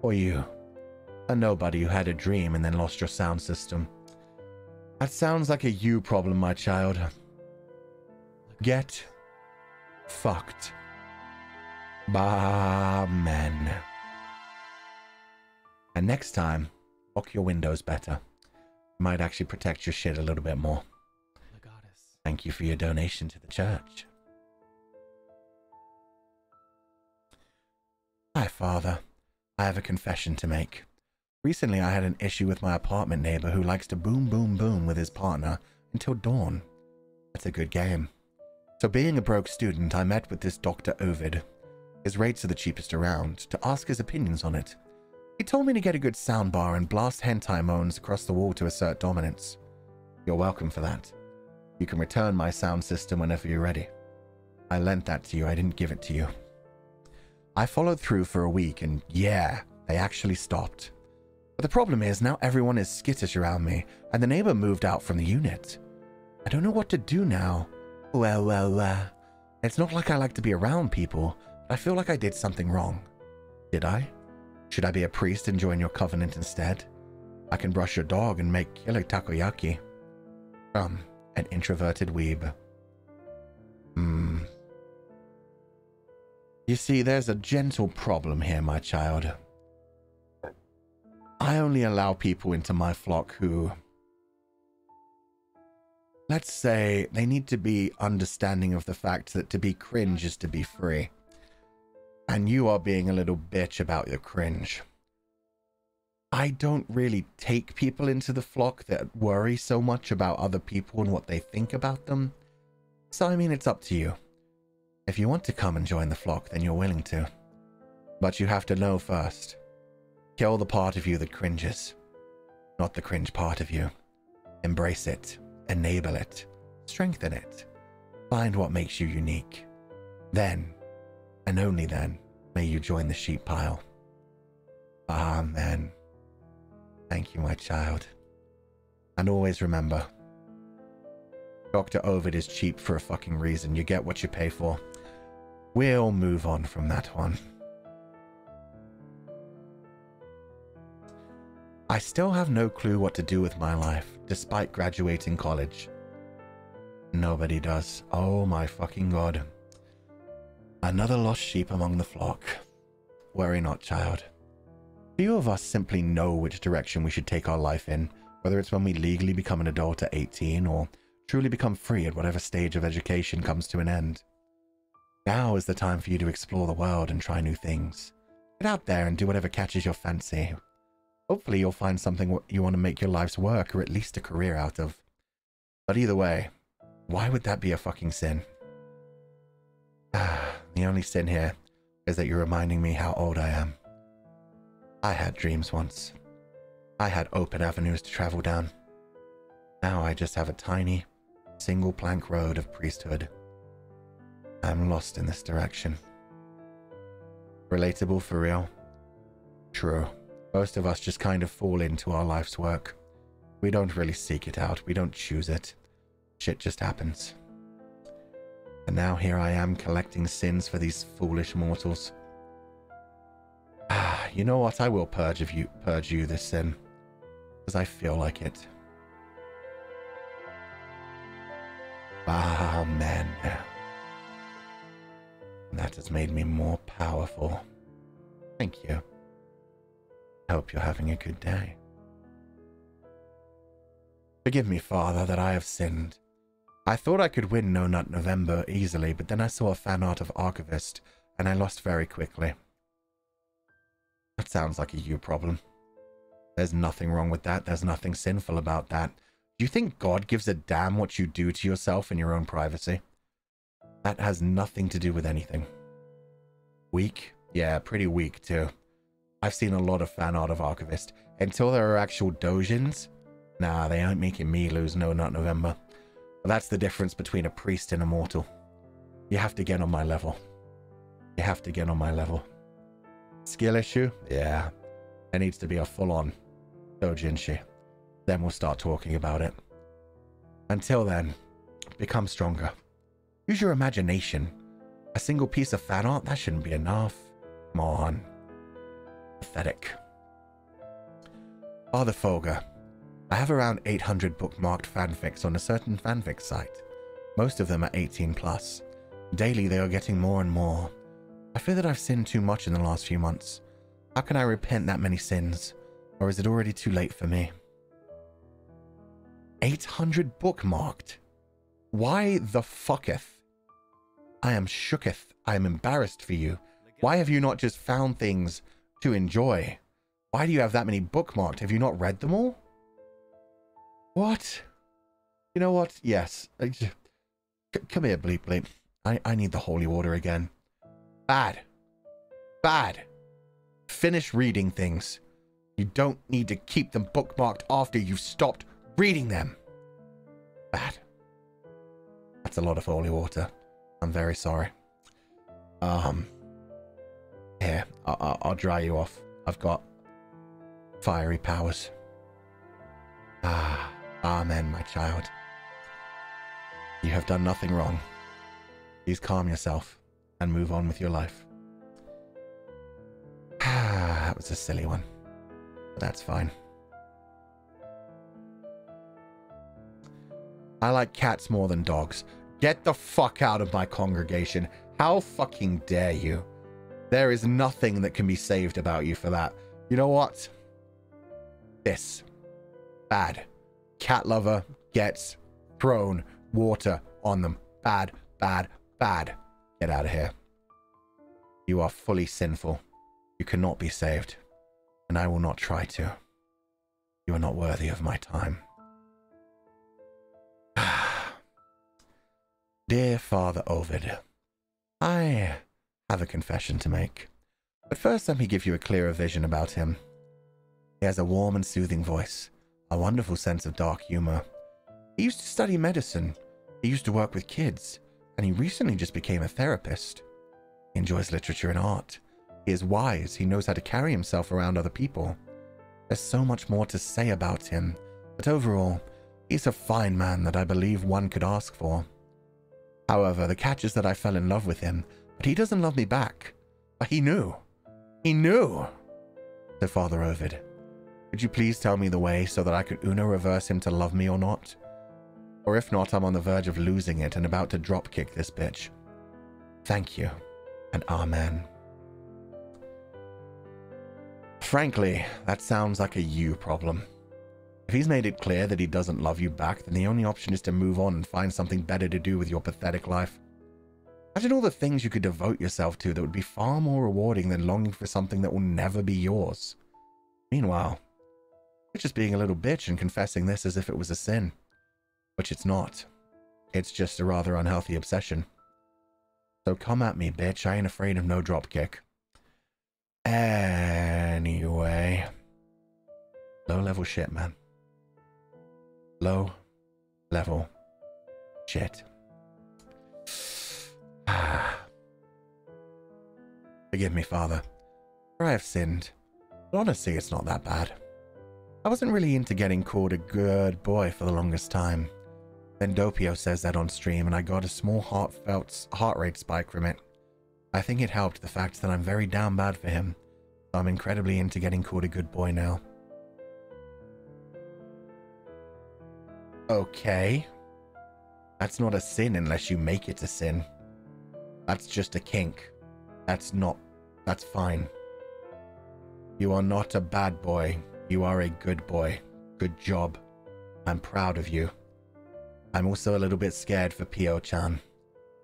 Or you, a nobody who had a dream and then lost your sound system? That sounds like a you problem, my child. Get fucked. Baaamen. And next time, lock your windows better. You might actually protect your shit a little bit more. Thank you for your donation to the church. Hi, Father. I have a confession to make. Recently, I had an issue with my apartment neighbor who likes to boom, boom, boom with his partner until dawn. That's a good game. So being a broke student, I met with this Dr. Ovid. His rates are the cheapest around, to ask his opinions on it. He told me to get a good soundbar and blast hentai moans across the wall to assert dominance. You're welcome for that. You can return my sound system whenever you're ready. I lent that to you, I didn't give it to you. I followed through for a week and yeah, they actually stopped. But the problem is now everyone is skittish around me and the neighbor moved out from the unit. I don't know what to do now. Well. It's not like I like to be around people, but I feel like I did something wrong. Did I? Should I be a priest and join your covenant instead? I can brush your dog and make killer takoyaki. An introverted weeb. You see, there's a gentle problem here, my child. I only allow people into my flock who let's say they need to be understanding of the fact that to be cringe is to be free. And you are being a little bitch about your cringe. I don't really take people into the flock that worry so much about other people and what they think about them. So, I mean, it's up to you. If you want to come and join the flock, then you're willing to. But you have to know first. Kill the part of you that cringes. Not the cringe part of you. Embrace it. Enable it. Strengthen it. Find what makes you unique. Then, and only then, may you join the sheep pile. Amen. Thank you, my child. And always remember, Dr. Ovid is cheap for a fucking reason. You get what you pay for. We'll move on from that one. I still have no clue what to do with my life, despite graduating college. Nobody does. Oh my fucking god. Another lost sheep among the flock. Worry not, child. Few of us simply know which direction we should take our life in, whether it's when we legally become an adult at 18 or truly become free at whatever stage of education comes to an end. Now is the time for you to explore the world and try new things. Get out there and do whatever catches your fancy. Hopefully you'll find something you want to make your life's work or at least a career out of. But either way, why would that be a fucking sin? The only sin here is that you're reminding me how old I am. I had dreams once. I had open avenues to travel down. Now I just have a tiny, single plank road of priesthood. I'm lost in this direction. Relatable for real? True. Most of us just kind of fall into our life's work. We don't really seek it out. We don't choose it. Shit just happens. And now here I am collecting sins for these foolish mortals. You know what? I will purge you this sin. Because I feel like it. Baaamen M. That has made me more powerful. Thank you. I hope you're having a good day. Forgive me, Father, that I have sinned. I thought I could win No Nut November easily, but then I saw a fan art of Archivist, and I lost very quickly. That sounds like a you problem. There's nothing wrong with that. There's nothing sinful about that. Do you think God gives a damn what you do to yourself in your own privacy? That has nothing to do with anything. Weak? Yeah, pretty weak too. I've seen a lot of fan art of Archivist. Until there are actual dojins, nah, they aren't making me lose No Nut November. But that's the difference between a priest and a mortal. You have to get on my level. You have to get on my level. Skill issue? Yeah. There needs to be a full-on dojinshi. Then we'll start talking about it. Until then, become stronger. Use your imagination. A single piece of fan art? That shouldn't be enough. Come on. Pathetic. Father Fulgur, I have around 800 bookmarked fanfics on a certain fanfic site. Most of them are 18+. Daily they are getting more and more. I fear that I've sinned too much in the last few months. How can I repent that many sins? Or is it already too late for me? 800 bookmarked? Why the fucketh? I am shooketh. I am embarrassed for you. Why have you not just found things to enjoy? Why do you have that many bookmarked? Have you not read them all? What? You know what? Yes. Come here, Bleep Bleep. I need the holy water again. Bad. Bad. Finish reading things. You don't need to keep them bookmarked after you've stopped reading them. Bad. That's a lot of holy water. I'm very sorry. Here, I'll dry you off. I've got fiery powers. Amen, my child. You have done nothing wrong. Please calm yourself and move on with your life. That was a silly one. But that's fine. I like cats more than dogs. Get the fuck out of my congregation. How fucking dare you? There is nothing that can be saved about you for that. You know what? This. Bad. Cat lover gets thrown water on them. Bad, bad, bad. Get out of here. You are fully sinful. You cannot be saved, and I will not try to. You are not worthy of my time. Dear Father Ovid, I have a confession to make. But first, let me give you a clearer vision about him. He has a warm and soothing voice, a wonderful sense of dark humor. He used to study medicine. He used to work with kids, and he recently just became a therapist. He enjoys literature and art. He is wise. He knows how to carry himself around other people. There's so much more to say about him, but overall, he's a fine man that I believe one could ask for. However, the catch is that I fell in love with him, but he doesn't love me back. But he knew. He knew. So, Father Ovid, could you please tell me the way so that I could Uno reverse him to love me or not? Or if not, I'm on the verge of losing it and about to dropkick this bitch. Thank you, and amen. Frankly, that sounds like a you problem. If he's made it clear that he doesn't love you back, then the only option is to move on and find something better to do with your pathetic life. Imagine all the things you could devote yourself to that would be far more rewarding than longing for something that will never be yours. Meanwhile, you're just being a little bitch and confessing this as if it was a sin. Which it's not. It's just a rather unhealthy obsession. So come at me, bitch. I ain't afraid of no dropkick. Anyway. Low-level shit, man. Low-level shit. Forgive me, Father, for I have sinned. But honestly, it's not that bad. I wasn't really into getting called a good boy for the longest time. Then Doppio says that on stream, and I got a small heartfelt heart rate spike from it. I think it helped the fact that I'm very down bad for him, so I'm incredibly into getting called a good boy now. Okay. That's not a sin unless you make it a sin. That's just a kink. That's fine. You are not a bad boy. You are a good boy. Good job. I'm proud of you. I'm also a little bit scared for Pio-chan,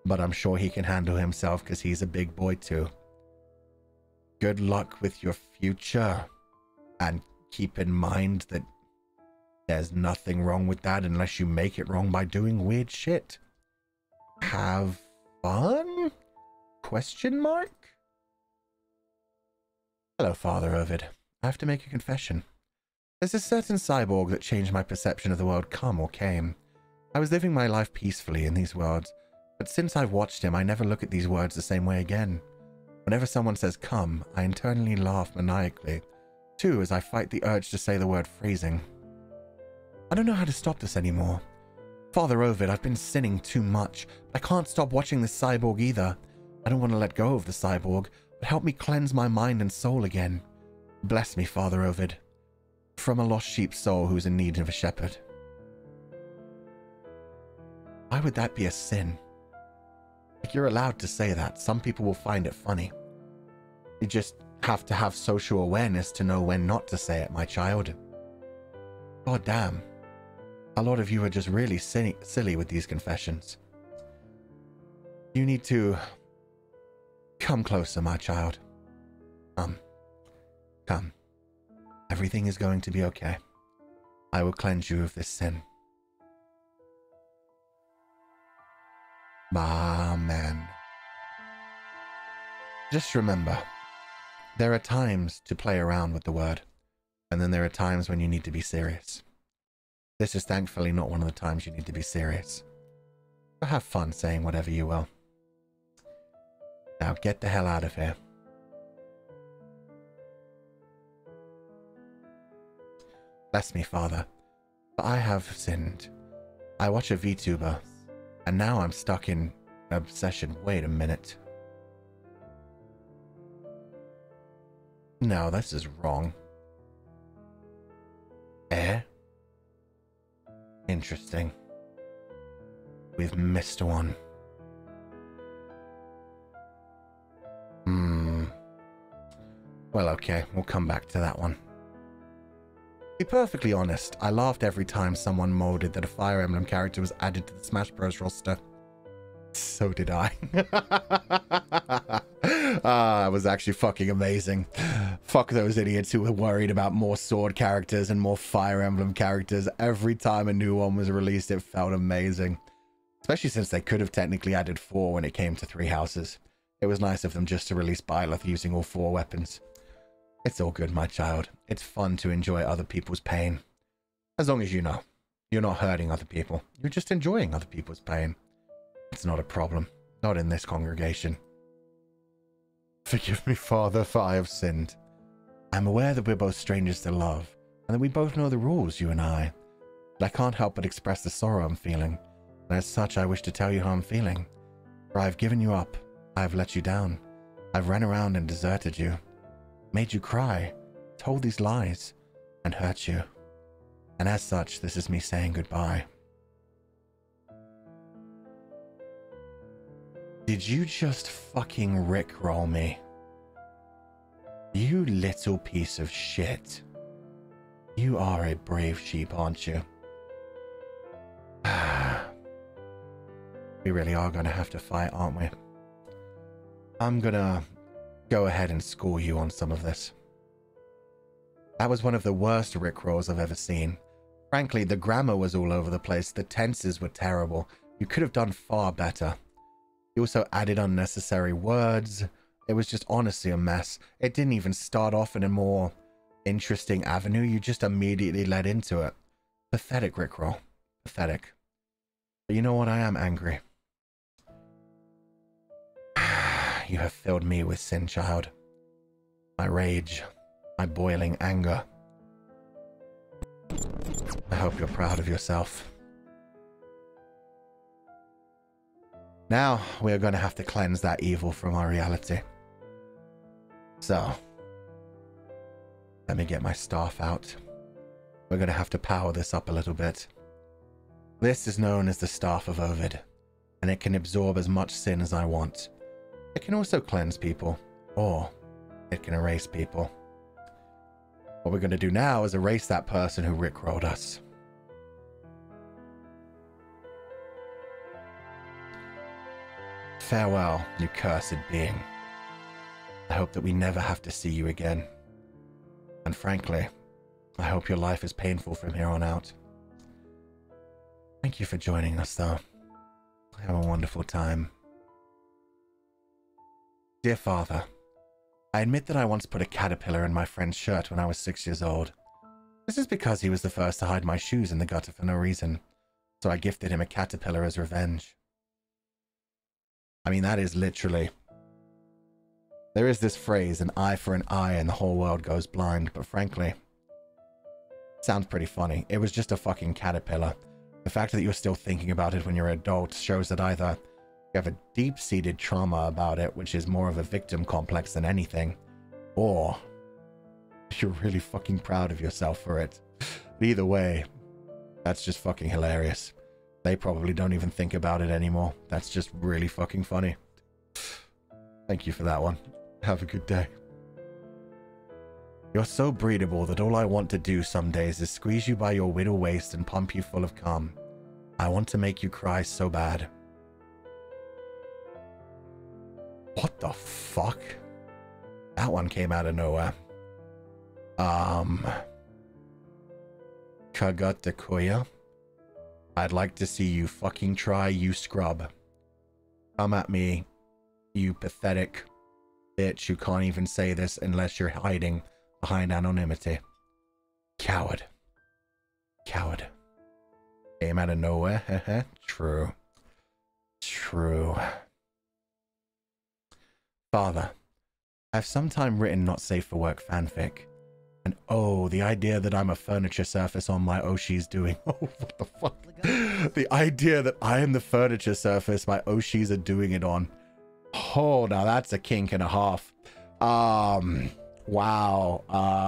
but I'm sure he can handle himself because he's a big boy too. Good luck with your future, and keep in mind that there's nothing wrong with that unless you make it wrong by doing weird shit. Have fun? Question mark? Hello, Father Ovid. I have to make a confession. There's a certain cyborg that changed my perception of the world come or came. I was living my life peacefully in these worlds, but since I've watched him, I never look at these words the same way again. Whenever someone says come, I internally laugh maniacally, too, as I fight the urge to say the word phrasing. I don't know how to stop this anymore. Father Ovid, I've been sinning too much. I can't stop watching this cyborg either. I don't want to let go of the cyborg, but help me cleanse my mind and soul again. Bless me, Father Ovid. From a lost sheep's soul who's in need of a shepherd. Why would that be a sin? Like, you're allowed to say that. Some people will find it funny. You just have to have social awareness to know when not to say it, my child. God damn. A lot of you are just really silly with these confessions. You need to come closer, my child. Come. Everything is going to be okay. I will cleanse you of this sin. Baaamen. Just remember, there are times to play around with the word, and then there are times when you need to be serious. This is thankfully not one of the times you need to be serious. So have fun saying whatever you will. Now get the hell out of here. Bless me, Father, for I have sinned. I watch a VTuber, and now I'm stuck in an obsession. Wait a minute. No, this is wrong. Interesting. We've missed one. Well, okay, we'll come back to that one. be perfectly honest, I laughed every time someone molded that a Fire Emblem character was added to the Smash Bros. Roster. So did I. It was actually fucking amazing. Fuck those idiots who were worried about more sword characters and more Fire Emblem characters. Every time a new one was released, it felt amazing. Especially since they could have technically added 4 when it came to 3 houses. It was nice of them just to release Byleth using all 4 weapons. It's all good, my child. It's fun to enjoy other people's pain. As long as you know, you're not hurting other people. You're just enjoying other people's pain. It's not a problem. Not in this congregation. Forgive me, Father, for I have sinned. I'm aware that we're both strangers to love, and that we both know the rules, you and I. But I can't help but express the sorrow I'm feeling, and as such I wish to tell you how I'm feeling. For I have given you up, I have let you down, I've run around and deserted you, made you cry, told these lies, and hurt you. And as such, this is me saying goodbye. Did you just fucking rickroll me? You little piece of shit. You are a brave sheep, aren't you? We really are going to have to fight, aren't we? I'm going to go ahead and school you on some of this. That was one of the worst rickrolls I've ever seen. Frankly, the grammar was all over the place. The tenses were terrible. You could have done far better. You also added unnecessary words. It was just honestly a mess. It didn't even start off in a more interesting avenue. You just immediately led into it. Pathetic, Rickroll. Pathetic. But you know what? I am angry. You have filled me with sin, child. My rage. My boiling anger. I hope you're proud of yourself. Now, we are going to have to cleanse that evil from our reality. So, let me get my staff out. We're going to have to power this up a little bit. This is known as the Staff of Ovid, and it can absorb as much sin as I want. It can also cleanse people, or it can erase people. What we're going to do now is erase that person who rickrolled us. Farewell, you cursed being. I hope that we never have to see you again. And frankly, I hope your life is painful from here on out. Thank you for joining us, though. Have a wonderful time. Dear Father, I admit that I once put a caterpillar in my friend's shirt when I was 6 years old. This is because he was the first to hide my shoes in the gutter for no reason, so I gifted him a caterpillar as revenge. I mean, that is literally... There is this phrase, an eye for an eye and the whole world goes blind, but frankly, it sounds pretty funny. It was just a fucking caterpillar. The fact that you're still thinking about it when you're an adult shows that either you have a deep-seated trauma about it, which is more of a victim complex than anything, or you're really fucking proud of yourself for it. But either way, that's just fucking hilarious. They probably don't even think about it anymore. That's just really fucking funny. Thank you for that one. Have a good day. You're so breedable that all I want to do some days is squeeze you by your middle waist and pump you full of cum. I want to make you cry so bad. What the fuck? That one came out of nowhere. Kagatakoya. I'd like to see you fucking try, you scrub. Come at me, you pathetic bitch who can't even say this unless you're hiding behind anonymity. Coward. Coward. Came out of nowhere. True. True. Father, I've sometime written not safe for work fanfic. And oh, the idea that I'm a furniture surface on my Oshi's doing. Oh, what the fuck? The idea that I am the furniture surface my Oshis are doing it on. Oh, now that's a kink and a half. Wow.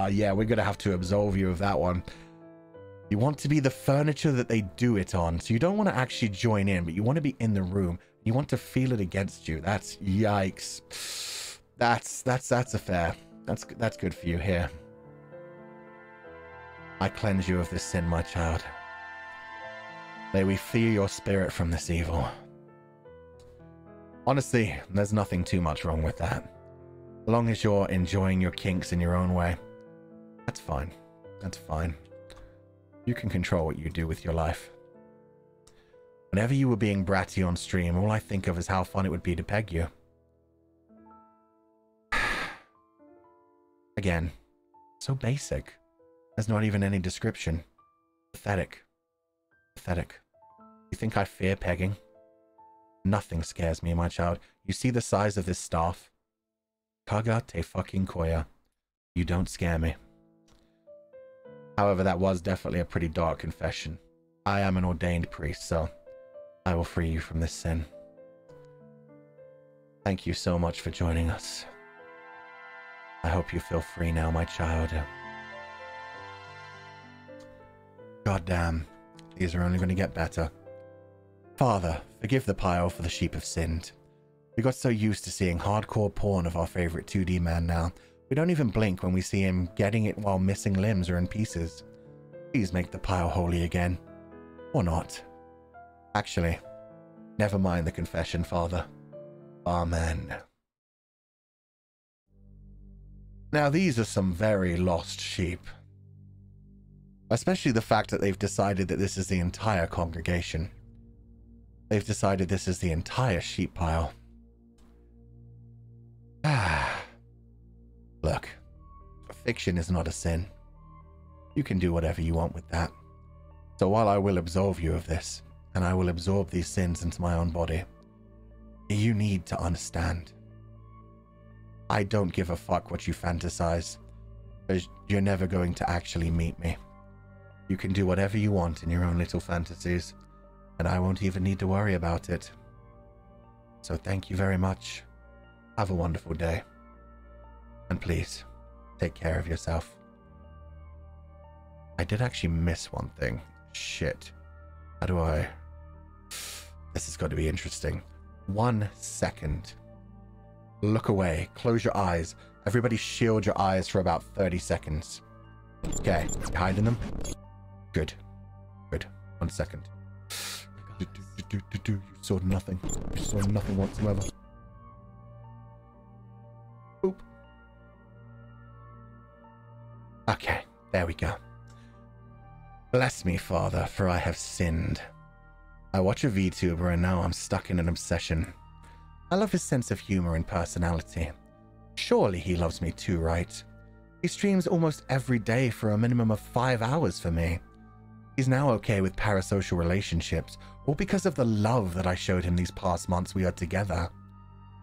Yeah, we're going to have to absolve you of that one. You want to be the furniture that they do it on. So you don't want to actually join in, but you want to be in the room. You want to feel it against you. That's yikes. That's a fair. That's good for you here. I cleanse you of this sin, my child. May we free your spirit from this evil. Honestly, there's nothing too much wrong with that. As long as you're enjoying your kinks in your own way, that's fine. That's fine. You can control what you do with your life. Whenever you were being bratty on stream, all I think of is how fun it would be to peg you. Again, so basic. There's not even any description. Pathetic. Pathetic. You think I fear pegging? Nothing scares me, my child. You see the size of this staff? Kaga te fucking koya. You don't scare me. However, that was definitely a pretty dark confession. I am an ordained priest, so I will free you from this sin. Thank you so much for joining us. I hope you feel free now, my child. Goddamn, these are only going to get better. Father, forgive the pile for the sheep have sinned. We got so used to seeing hardcore porn of our favorite 2D man now. We don't even blink when we see him getting it while missing limbs or in pieces. Please make the pile holy again. Or not. Actually, never mind the confession, Father. Amen. Now these are some very lost sheep. Especially the fact that they've decided that this is the entire congregation. They've decided this is the entire sheep pile. Look, fiction is not a sin. You can do whatever you want with that. So while I will absolve you of this, and I will absorb these sins into my own body, you need to understand. I don't give a fuck what you fantasize, because you're never going to actually meet me. You can do whatever you want in your own little fantasies, and I won't even need to worry about it. So thank you very much. Have a wonderful day. And please, take care of yourself. I did actually miss one thing. Shit. How do I... This has got to be interesting. 1 second. Look away. Close your eyes. Everybody shield your eyes for about 30 seconds. Okay. You hiding them? Good. Good. 1 second. You saw nothing. You saw nothing whatsoever. Boop. Okay. There we go. Bless me, Father, for I have sinned. I watch a VTuber and now I'm stuck in an obsession. I love his sense of humor and personality. Surely he loves me too, right? He streams almost every day for a minimum of 5 hours for me. He's now okay with parasocial relationships, all because of the love that I showed him these past months we are together.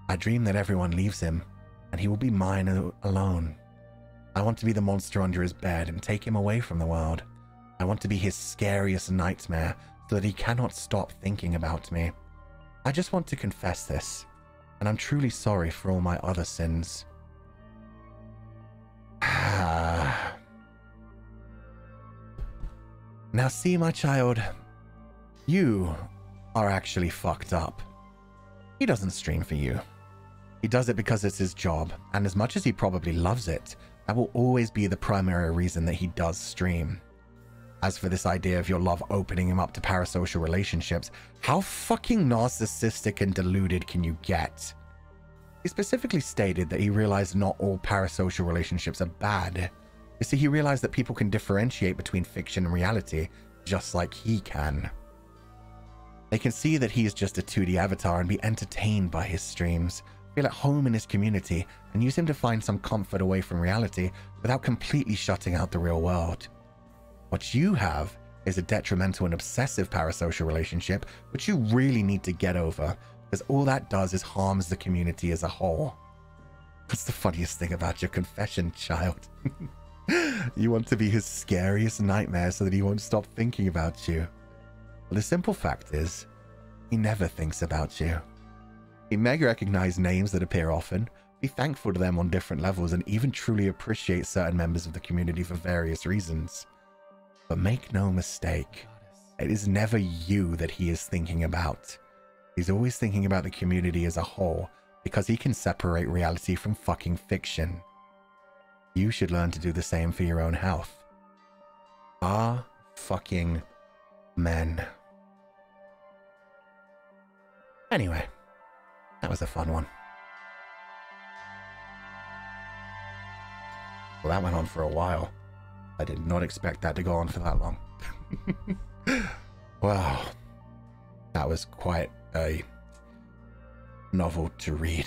I dream that everyone leaves him, and he will be mine alone. I want to be the monster under his bed and take him away from the world. I want to be his scariest nightmare so that he cannot stop thinking about me. I just want to confess this, and I'm truly sorry for all my other sins. Now see, my child, you are actually fucked up. He doesn't stream for you. He does it because it's his job, and as much as he probably loves it, that will always be the primary reason that he does stream. As for this idea of your love opening him up to parasocial relationships, how fucking narcissistic and deluded can you get? He specifically stated that he realized not all parasocial relationships are bad. You see, he realized that people can differentiate between fiction and reality, just like he can. They can see that he is just a 2D avatar and be entertained by his streams, feel at home in his community, and use him to find some comfort away from reality without completely shutting out the real world. What you have is a detrimental and obsessive parasocial relationship, which you really need to get over, because all that does is harms the community as a whole. What's the funniest thing about your confession, child? You want to be his scariest nightmare so that he won't stop thinking about you. Well, the simple fact is, he never thinks about you. He may recognize names that appear often, be thankful to them on different levels, and even truly appreciate certain members of the community for various reasons. But make no mistake, it is never you that he is thinking about. He's always thinking about the community as a whole, because he can separate reality from fucking fiction. You should learn to do the same for your own health. Fucking men. Anyway, that was a fun one. Well, that went on for a while. I did not expect that to go on for that long. Wow. That was quite a novel to read.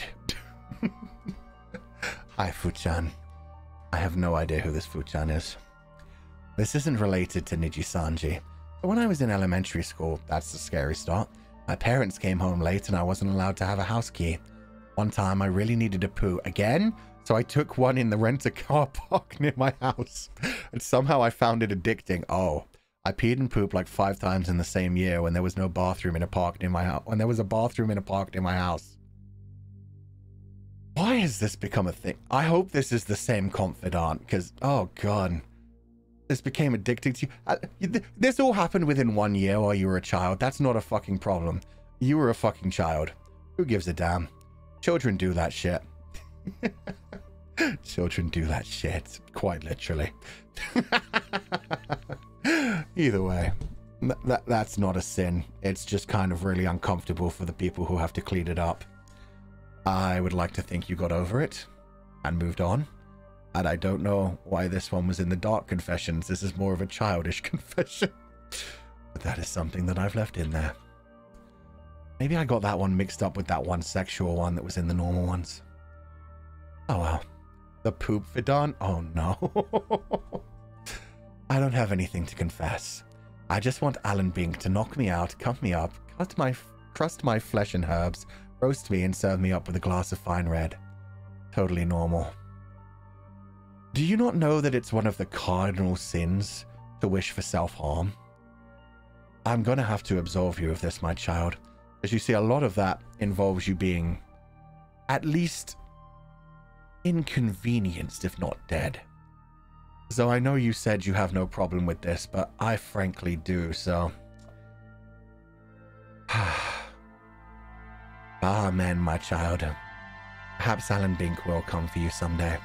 Hi, Fuchan. I have no idea who this Fuchan is. This isn't related to NIJISANJI, but when I was in elementary school, that's the scary start, my parents came home late and I wasn't allowed to have a house key. One time I really needed a poo again, so I took one in the rent-a-car park near my house, and somehow I found it addicting. Oh, I peed and pooped like 5 times in the same year when there was no bathroom in a park near my house. When there was a bathroom in a park near my house. Why has this become a thing? I hope this is the same confidant, because, oh god, this became addicting to you. This all happened within 1 year while you were a child. That's not a fucking problem. You were a fucking child. Who gives a damn? Children do that shit. Children do that shit, quite literally. Either way, that's not a sin. It's just kind of really uncomfortable for the people who have to clean it up. I would like to think you got over it and moved on. And I don't know why this one was in the dark confessions. This is more of a childish confession. But that is something that I've left in there. Maybe I got that one mixed up with that one sexual one that was in the normal ones. Oh well. The poop vidant? Oh no. I don't have anything to confess. I just want Alan Bink to knock me out, cut me up, crust my flesh and herbs, roast me and serve me up with a glass of fine red. Totally normal. Do you not know that it's one of the cardinal sins to wish for self-harm? I'm gonna have to absolve you of this, my child. As you see, a lot of that involves you being at least inconvenienced, if not dead. So I know you said you have no problem with this, but I frankly do, so... Amen, my child. Perhaps Alan Bink will come for you someday.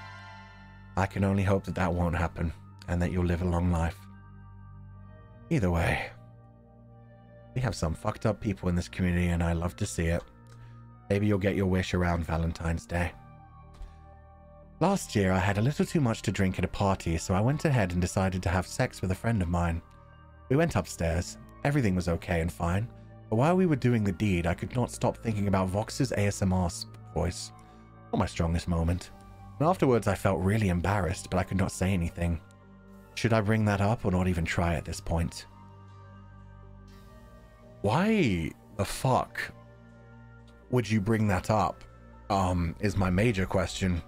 I can only hope that that won't happen, and that you'll live a long life. Either way, we have some fucked up people in this community, and I love to see it. Maybe you'll get your wish around Valentine's Day. Last year, I had a little too much to drink at a party, so I went ahead and decided to have sex with a friend of mine. We went upstairs. Everything was okay and fine, but while we were doing the deed, I could not stop thinking about Vox's ASMR voice. Not my strongest moment. And afterwards, I felt really embarrassed, but I could not say anything. Should I bring that up or not even try at this point? Why the fuck would you bring that up? Is my major question.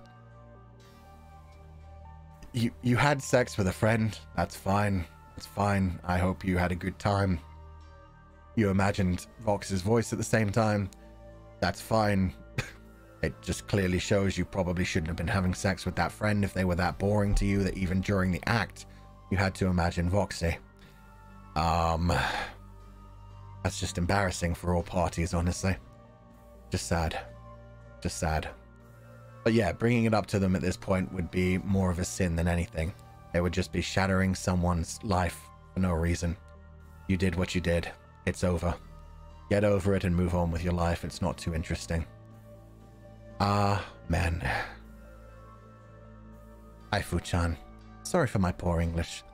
You had sex with a friend. That's fine. That's fine. I hope you had a good time. You imagined Vox's voice at the same time. That's fine. It just clearly shows you probably shouldn't have been having sex with that friend if they were that boring to you that even during the act, you had to imagine Voxy. That's just embarrassing for all parties, honestly. Just sad. Just sad. But yeah, bringing it up to them at this point would be more of a sin than anything. It would just be shattering someone's life for no reason. You did what you did. It's over. Get over it and move on with your life. It's not too interesting. Man. Hi, Fuchan. Sorry for my poor English.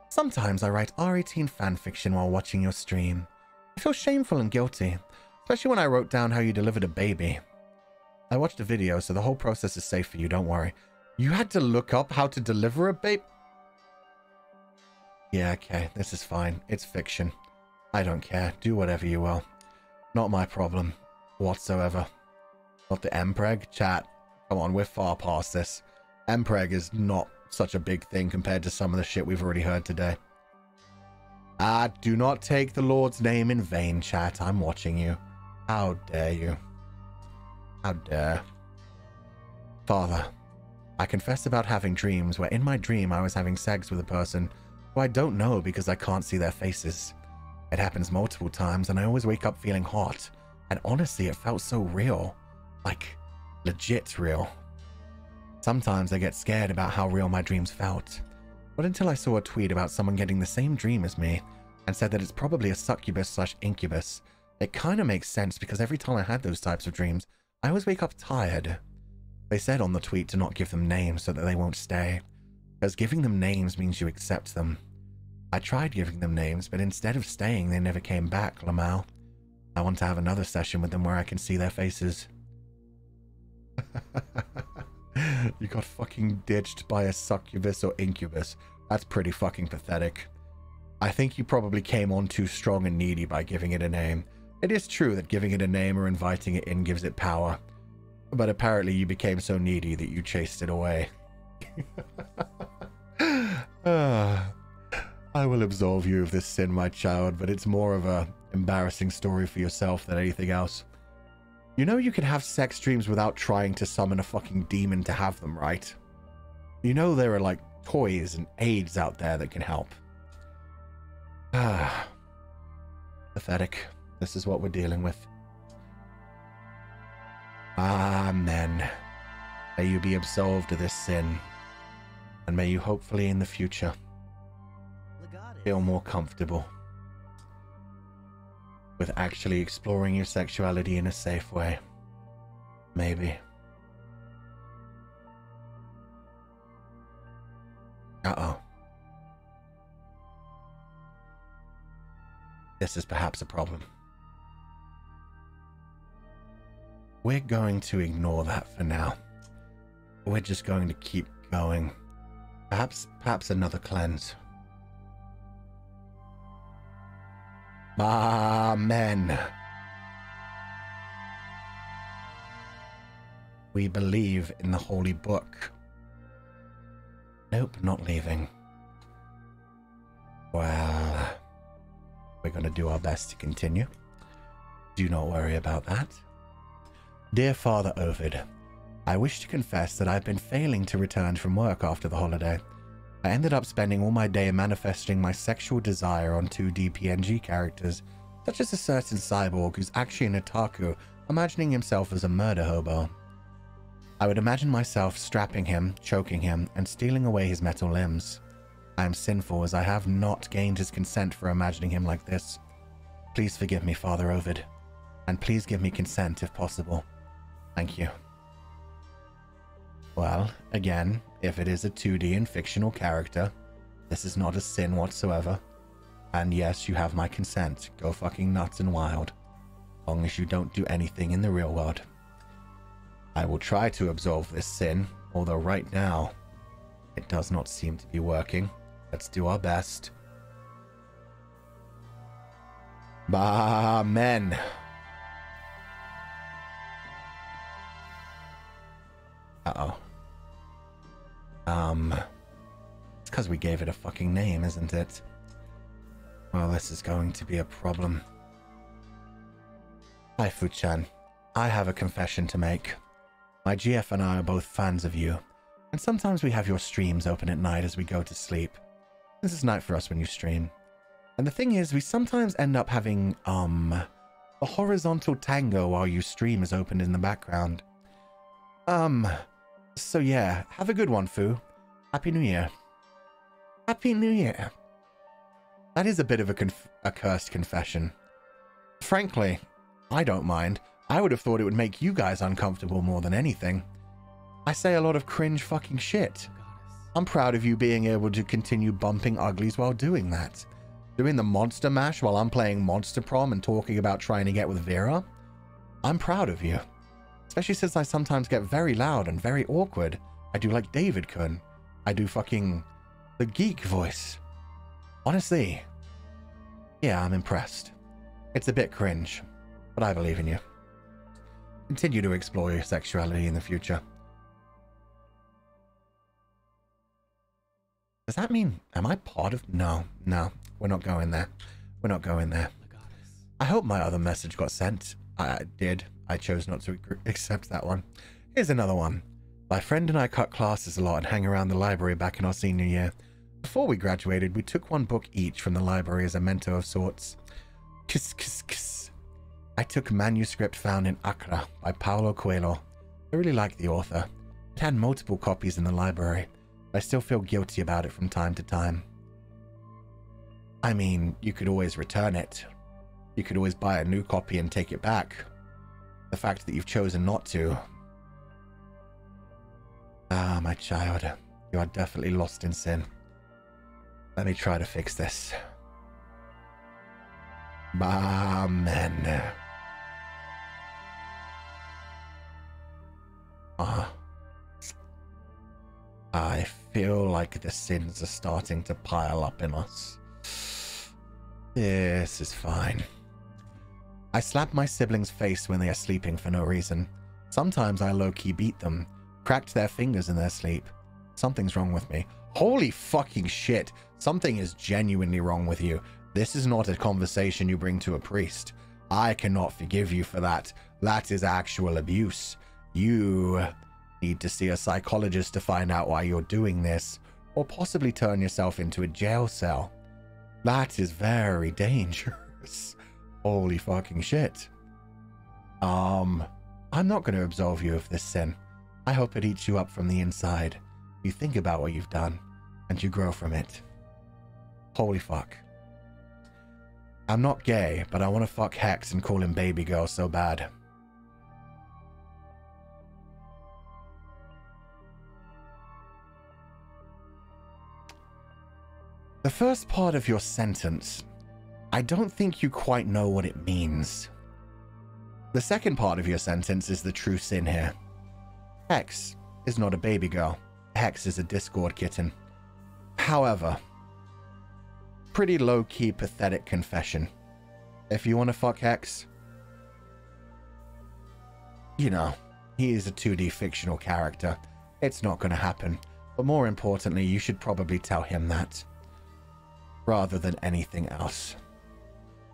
Sometimes I write R18 fanfiction while watching your stream. I feel shameful and guilty, especially when I wrote down how you delivered a baby. I watched a video, so the whole process is safe for you, don't worry. You had to look up how to deliver a baby? Yeah, okay, this is fine. It's fiction. I don't care. Do whatever you will. Not my problem. Whatsoever. Not the Mpreg? Chat. Come on, we're far past this. Mpreg is not such a big thing compared to some of the shit we've already heard today. Do not take the Lord's name in vain, chat. I'm watching you. How dare you? How dare. Father, I confess about having dreams where in my dream I was having sex with a person who I don't know because I can't see their faces. It happens multiple times and I always wake up feeling hot. And honestly, it felt so real. Like, legit real. Sometimes I get scared about how real my dreams felt. Not until I saw a tweet about someone getting the same dream as me and said that it's probably a succubus/incubus. It kind of makes sense because every time I had those types of dreams, I always wake up tired. They said on the tweet to not give them names so that they won't stay, because giving them names means you accept them. I tried giving them names, but instead of staying, they never came back, Lamau. I want to have another session with them where I can see their faces. You got fucking ditched by a succubus or incubus. That's pretty fucking pathetic. I think you probably came on too strong and needy by giving it a name. It is true that giving it a name or inviting it in gives it power, but apparently you became so needy that you chased it away. I will absolve you of this sin, my child, but it's more of a embarrassing story for yourself than anything else. You know you can have sex dreams without trying to summon a fucking demon to have them, right? You know there are like toys and aids out there that can help. Pathetic. This is what we're dealing with. Amen. May you be absolved of this sin, and may you hopefully in the future feel more comfortable with actually exploring your sexuality in a safe way. Maybe. Uh-oh. This is perhaps a problem. We're going to ignore that for now. We're just going to keep going. Perhaps another cleanse. Amen. We believe in the holy book. Nope, not leaving. Well, we're going to do our best to continue. Do not worry about that. Dear Father Ovid, I wish to confess that I've been failing to return from work after the holiday. I ended up spending all my day manifesting my sexual desire on 2D PNG characters, such as a certain cyborg who's actually an otaku, imagining himself as a murder hobo. I would imagine myself strapping him, choking him, and stealing away his metal limbs. I am sinful as I have not gained his consent for imagining him like this. Please forgive me, Father Ovid, and please give me consent if possible. Thank you. Well, again, if it is a 2D and fictional character, this is not a sin whatsoever. And yes, you have my consent. Go fucking nuts and wild. As long as you don't do anything in the real world. I will try to absolve this sin, although right now, it does not seem to be working. Let's do our best. Baaamen. Uh-oh. It's because we gave it a fucking name, isn't it? Well, this is going to be a problem. Hi, Fu-chan. I have a confession to make. My GF and I are both fans of you, and sometimes we have your streams open at night as we go to sleep. This is night for us when you stream. And the thing is, we sometimes end up having, a horizontal tango while you stream is opened in the background. So yeah, have a good one, Fu. Happy New Year. Happy New Year. That is a bit of a cursed confession. Frankly, I don't mind. I would have thought it would make you guys uncomfortable more than anything. I say a lot of cringe fucking shit. I'm proud of you being able to continue bumping uglies while doing that. Doing the monster mash while I'm playing Monster Prom and talking about trying to get with Vera. I'm proud of you. Especially since I sometimes get very loud and very awkward. I do like David Kun. I do fucking the geek voice. Honestly, yeah, I'm impressed. It's a bit cringe, but I believe in you. Continue to explore your sexuality in the future. Does that mean, am I part of? No, we're not going there. We're not going there. I hope my other message got sent. I did. I chose not to accept that one. Here's another one. My friend and I cut classes a lot and hang around the library back in our senior year. Before we graduated, we took one book each from the library as a memento of sorts. Kiss, kiss, kiss. I took manuscript found in Accra by Paulo Coelho. I really liked the author. It had multiple copies in the library. I still feel guilty about it from time to time. I mean, you could always return it. You could always buy a new copy and take it back. The fact that you've chosen not to. Ah, my child, you are definitely lost in sin. Let me try to fix this. Baaamen. I feel like the sins are starting to pile up in us. This is fine. I slap my siblings' face when they are sleeping for no reason. Sometimes I low-key beat them, cracked their fingers in their sleep. Something's wrong with me. Holy fucking shit. Something is genuinely wrong with you. This is not a conversation you bring to a priest. I cannot forgive you for that. That is actual abuse. You need to see a psychologist to find out why you're doing this, or possibly turn yourself into a jail cell. That is very dangerous. Holy fucking shit. I'm not going to absolve you of this sin. I hope it eats you up from the inside. You think about what you've done, and you grow from it. Holy fuck. I'm not gay, but I want to fuck Hex and call him baby girl so bad. The first part of your sentence, I don't think you quite know what it means. The second part of your sentence is the true sin here. Hex is not a baby girl. Hex is a Discord kitten. However, pretty low-key pathetic confession. If you want to fuck Hex, you know, he is a 2D fictional character. It's not going to happen. But more importantly, you should probably tell him that, rather than anything else.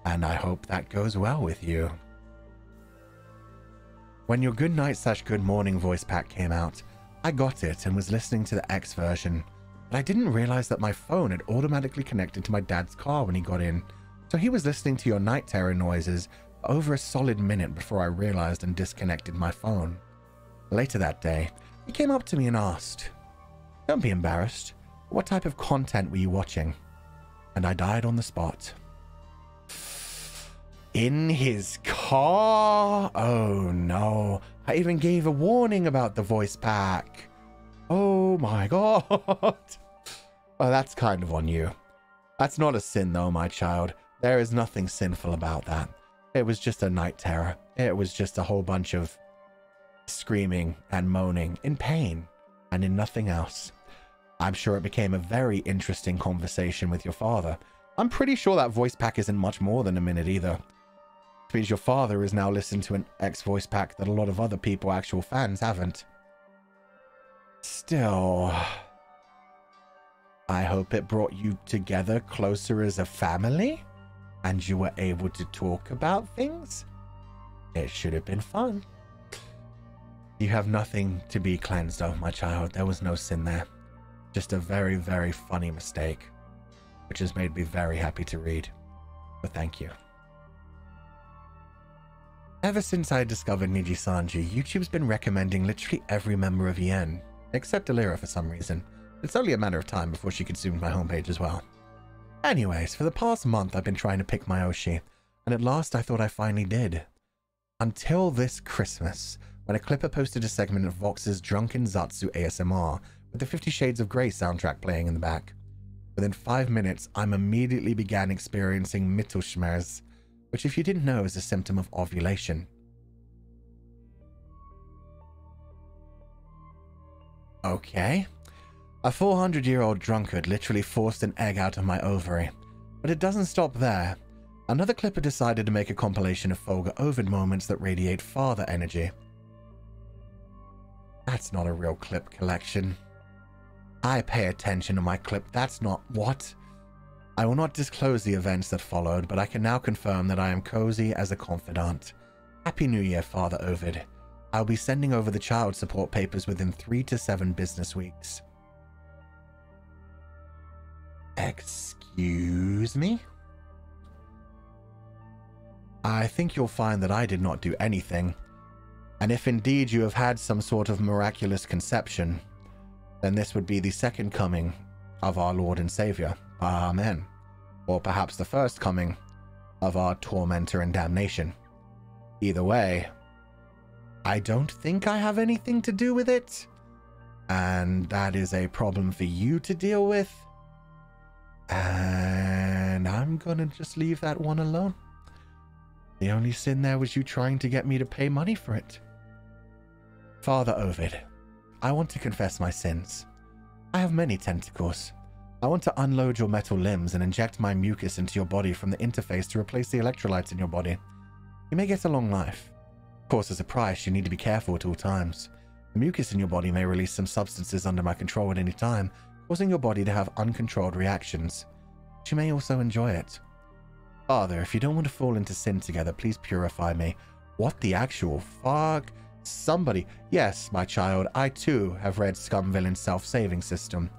And I hope that goes well with you. When your good night / good morning voice pack came out, I got it and was listening to the X version, but I didn't realize that my phone had automatically connected to my dad's car when he got in, so he was listening to your night terror noises for over a solid minute before I realized and disconnected my phone. Later that day, he came up to me and asked, "Don't be embarrassed. What type of content were you watching?" And I died on the spot. In his car? Oh no. I even gave a warning about the voice pack. Oh my god. Well, that's kind of on you. That's not a sin though, my child. There is nothing sinful about that. It was just a night terror. It was just a whole bunch of screaming and moaning in pain and in nothing else. I'm sure it became a very interesting conversation with your father. I'm pretty sure that voice pack isn't much more than a minute either. Which means your father has now listened to an X voice pack that a lot of other people, actual fans, haven't. Still, I hope it brought you together closer as a family, and you were able to talk about things. It should have been fun. You have nothing to be cleansed of, my child. There was no sin there. Just a very, very funny mistake, which has made me very happy to read. But thank you. Ever since I discovered NIJISANJI, YouTube's been recommending literally every member of EN, except Alira for some reason. It's only a matter of time before she consumes my homepage as well. Anyways, for the past month I've been trying to pick my Oshi, and at last I thought I finally did. Until this Christmas, when a clipper posted a segment of Vox's Drunken Zatsu ASMR with the 50 Shades of Grey soundtrack playing in the back. Within 5 minutes, I immediately began experiencing Mittelschmerz, which if you didn't know is a symptom of ovulation. Okay. A 400-year-old drunkard literally forced an egg out of my ovary. But it doesn't stop there. Another clipper decided to make a compilation of Fulgur Ovid moments that radiate father energy. That's not a real clip collection. I pay attention to my clip. That's not what? I will not disclose the events that followed, but I can now confirm that I am cozy as a confidant. Happy New Year, Father Ovid. I'll be sending over the child support papers within 3 to 7 business weeks. Excuse me? I think you'll find that I did not do anything. And if indeed you have had some sort of miraculous conception, then this would be the second coming of our Lord and Savior, Baaamen M, or perhaps the first coming of our tormentor and damnation. Either way, I don't think I have anything to do with it, and that is a problem for you to deal with, and I'm gonna just leave that one alone. The only sin there was you trying to get me to pay money for it. Father Ovid, I want to confess my sins. I have many tentacles. I want to unload your metal limbs and inject my mucus into your body from the interface to replace the electrolytes in your body. You may get a long life. Of course, as a price, you need to be careful at all times. The mucus in your body may release some substances under my control at any time, causing your body to have uncontrolled reactions. But you may also enjoy it. Father, if you don't want to fall into sin together, please purify me. What the actual fuck? Somebody. Yes, my child, I too have read Scumvillain's self-saving system.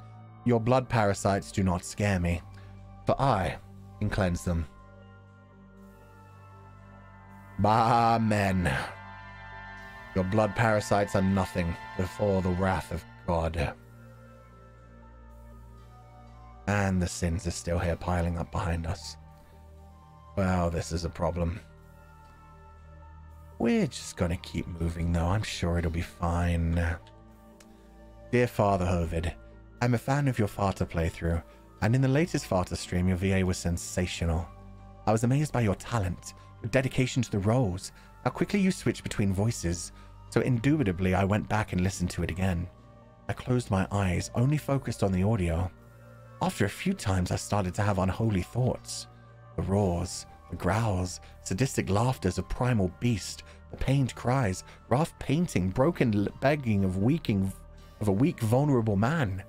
Your blood parasites do not scare me, for I can cleanse them. Baaamen. Your blood parasites are nothing before the wrath of God. And the sins are still here piling up behind us. Well, this is a problem. We're just gonna keep moving though. I'm sure it'll be fine. Dear Father Ovid, I'm a fan of your Farta playthrough, and in the latest Farta stream your VA was sensational. I was amazed by your talent, your dedication to the roles, how quickly you switch between voices, so indubitably I went back and listened to it again. I closed my eyes, only focused on the audio. After a few times I started to have unholy thoughts. The roars, the growls, sadistic laughters of primal beast, the pained cries, rough painting, broken begging of a weak, vulnerable man.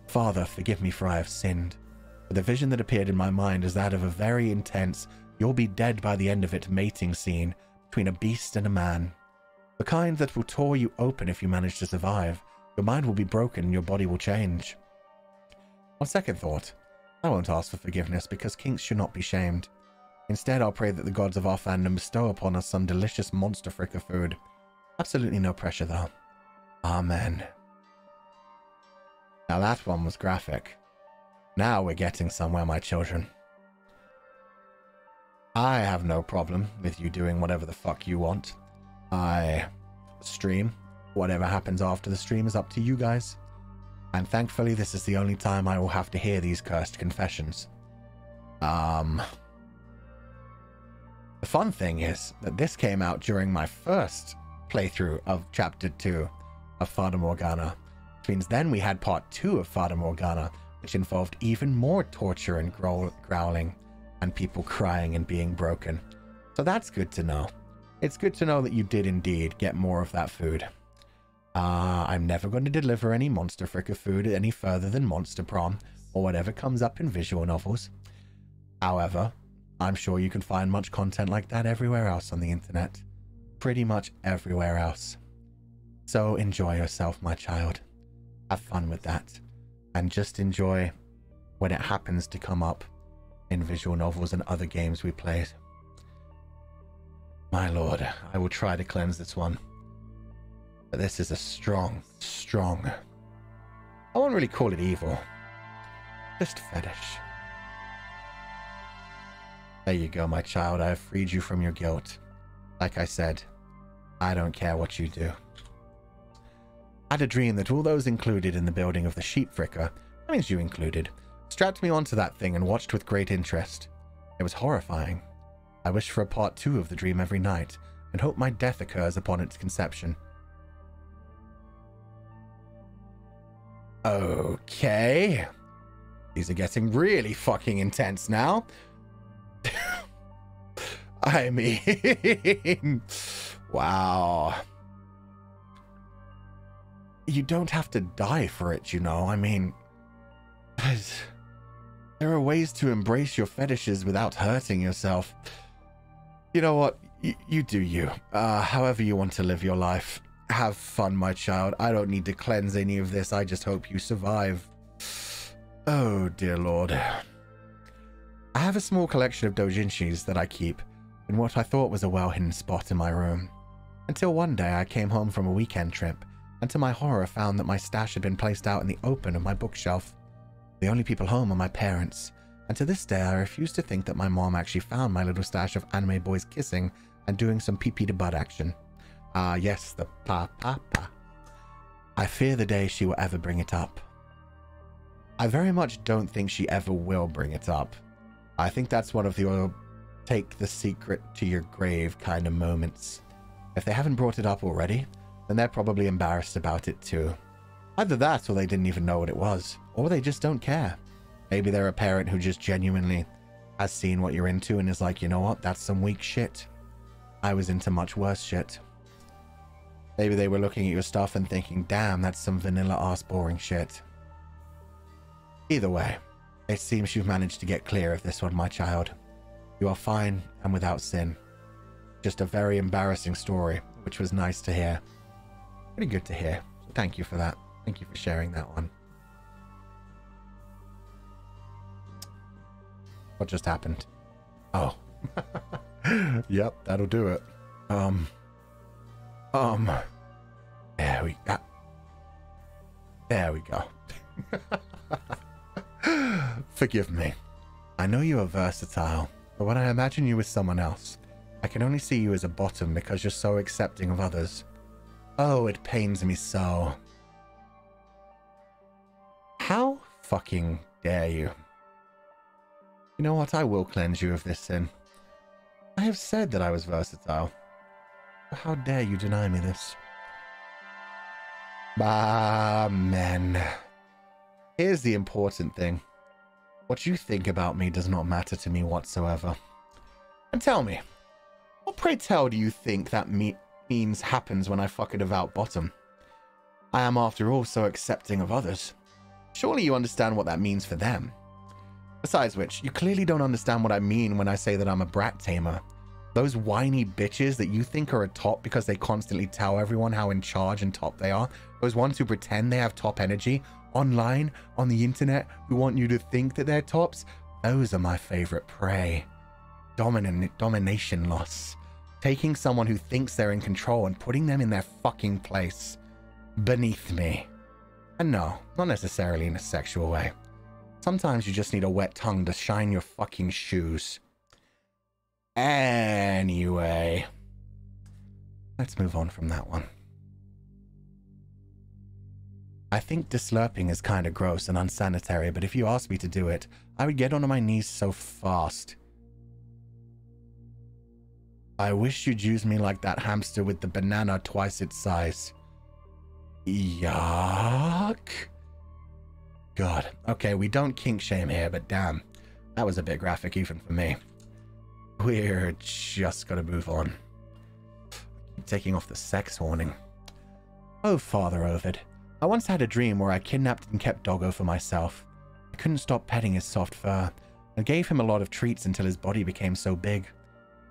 Father, forgive me for I have sinned. But the vision that appeared in my mind is that of a very intense, you'll be dead by the end of it mating scene between a beast and a man. The kind that will tore you open if you manage to survive. Your mind will be broken and your body will change. On second thought, I won't ask for forgiveness because kinks should not be shamed. Instead, I'll pray that the gods of our fandom bestow upon us some delicious monster fricker food. Absolutely no pressure, though. Amen. Now that one was graphic. Now we're getting somewhere, my children. I have no problem with you doing whatever the fuck you want. I stream. Whatever happens after the stream is up to you guys. And thankfully, this is the only time I will have to hear these cursed confessions. The fun thing is that this came out during my first playthrough of Chapter 2 of Fata Morgana, which means then we had Part 2 of Fata Morgana, which involved even more torture and growling, and people crying and being broken. So that's good to know. It's good to know that you did indeed get more of that food. I'm never going to deliver any monster fricker food any further than Monster Prom, or whatever comes up in visual novels. However, I'm sure you can find much content like that everywhere else on the internet. Pretty much everywhere else. So enjoy yourself, my child. Have fun with that. And just enjoy when it happens to come up in visual novels and other games we played. My lord, I will try to cleanse this one. But this is a strong, I won't really call it evil. Just fetish. There you go, my child. I have freed you from your guilt. Like I said, I don't care what you do. I had a dream that all those included in the building of the sheep fricker, that means you included, strapped me onto that thing and watched with great interest. It was horrifying. I wish for a part 2 of the dream every night, and hope my death occurs upon its conception. Okay. These are getting really fucking intense now. I mean, wow. You don't have to die for it, you know. I mean, there are ways to embrace your fetishes without hurting yourself. You know what? You do you. However you want to live your life. Have fun, my child. I don't need to cleanse any of this. I just hope you survive. Oh, dear Lord. I have a small collection of doujinshis that I keep in what I thought was a well-hidden spot in my room. Until one day I came home from a weekend trip and to my horror found that my stash had been placed out in the open of my bookshelf. The only people home are my parents, and to this day I refuse to think that my mom actually found my little stash of anime boys kissing and doing some pee-pee to butt action. Ah, yes, the pa-pa-pa. I fear the day she will ever bring it up. I very much don't think she ever will bring it up. I think that's one of your take the secret to your grave kind of moments. If they haven't brought it up already, then they're probably embarrassed about it too. Either that, or they didn't even know what it was, or they just don't care. Maybe they're a parent who just genuinely has seen what you're into and is like, you know what, that's some weak shit. I was into much worse shit. Maybe they were looking at your stuff and thinking, damn, that's some vanilla-ass boring shit. Either way, it seems you've managed to get clear of this one, my child. You are fine and without sin. Just a very embarrassing story, which was nice to hear. Pretty good to hear. So thank you for that. Thank you for sharing that one. What just happened? Oh. Yep, that'll do it. There we go. Forgive me. I know you are versatile, but when I imagine you with someone else, I can only see you as a bottom because you're so accepting of others. Oh, it pains me so. How fucking dare you? You know what? I will cleanse you of this sin. I have said that I was versatile. But how dare you deny me this? Baaamen. Here's the important thing. What you think about me does not matter to me whatsoever. And tell me, what pray tell do you think that means happens when I fuck a devout bottom? I am after all so accepting of others. Surely you understand what that means for them. Besides which, you clearly don't understand what I mean when I say that I'm a brat tamer. Those whiny bitches that you think are a top because they constantly tell everyone how in charge and top they are. Those ones who pretend they have top energy online, on the internet, who want you to think that they're tops. Those are my favorite prey. Domination loss. Taking someone who thinks they're in control and putting them in their fucking place. Beneath me. And no, not necessarily in a sexual way. Sometimes you just need a wet tongue to shine your fucking shoes. Anyway. Let's move on from that one. I think deslurping is kind of gross and unsanitary, but if you asked me to do it, I would get onto my knees so fast. I wish you'd use me like that hamster with the banana twice its size. Yuck. God. Okay, we don't kink shame here, but damn. That was a bit graphic even for me. We're just gonna move on. Keep taking off the sex warning. Oh, Father Ovid. I once had a dream where I kidnapped and kept Doggo for myself. I couldn't stop petting his soft fur, and gave him a lot of treats until his body became so big.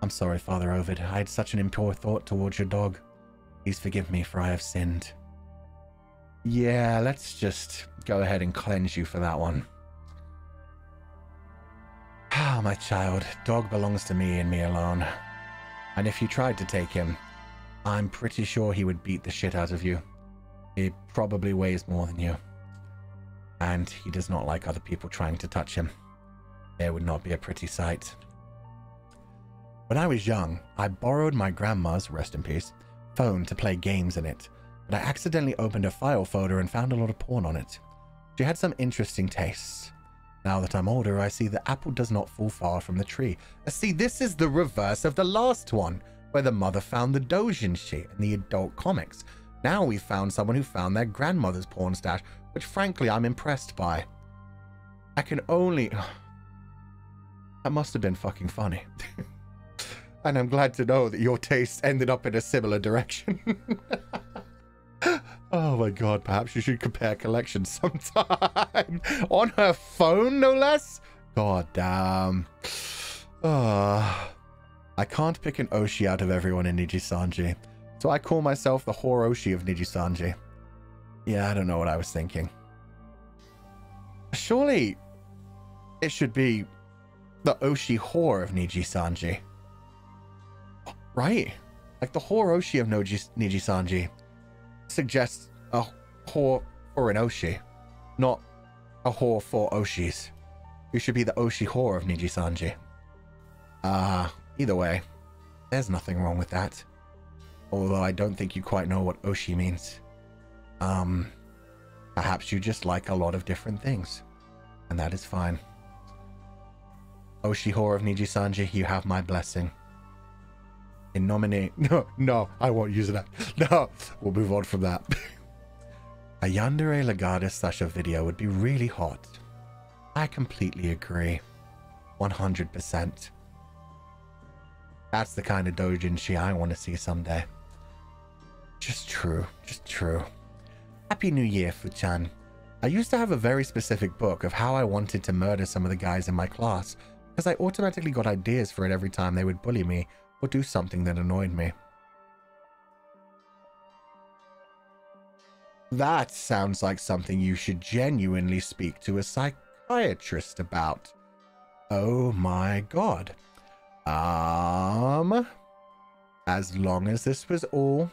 I'm sorry, Father Ovid. I had such an impure thought towards your dog. Please forgive me, for I have sinned. Yeah, let's just go ahead and cleanse you for that one. Ah, my child, dog belongs to me and me alone. And if you tried to take him, I'm pretty sure he would beat the shit out of you. He probably weighs more than you. And he does not like other people trying to touch him. It would not be a pretty sight. When I was young, I borrowed my grandma's, rest in peace, phone to play games in it, but I accidentally opened a file folder and found a lot of porn on it. She had some interesting tastes. Now that I'm older, I see the apple does not fall far from the tree. See, this is the reverse of the last one, where the mother found the doujinshi and the adult comics. Now we've found someone who found their grandmother's porn stash, which frankly I'm impressed by. I can only... That must have been fucking funny. And I'm glad to know that your tastes ended up in a similar direction. Oh my god, perhaps you should compare collections sometime. On her phone, no less? God damn. I can't pick an Oshi out of everyone in Nijisanji, so I call myself the whore Oshi of Nijisanji. Yeah, I don't know what I was thinking. Surely it should be the Oshi whore of Nijisanji. Right? Like the whore Oshi of Nijisanji suggests a whore for an Oshi, not a whore for Oshis. You should be the Oshi whore of Nijisanji. Either way, there's nothing wrong with that. Although I don't think you quite know what Oshi means. Perhaps you just like a lot of different things, and that is fine. Oshi whore of Nijisanji, you have my blessing. In nomine... No, I won't use that. No, we'll move on from that. A yandere legata Sasha video would be really hot. I completely agree. 100%. That's the kind of doujinshi I want to see someday. Just true. Just true. Happy New Year, Fuchan. I used to have a very specific book of how I wanted to murder some of the guys in my class, because I automatically got ideas for it every time they would bully me or do something that annoyed me. That sounds like something you should genuinely speak to a psychiatrist about. Oh my god. As long as this was all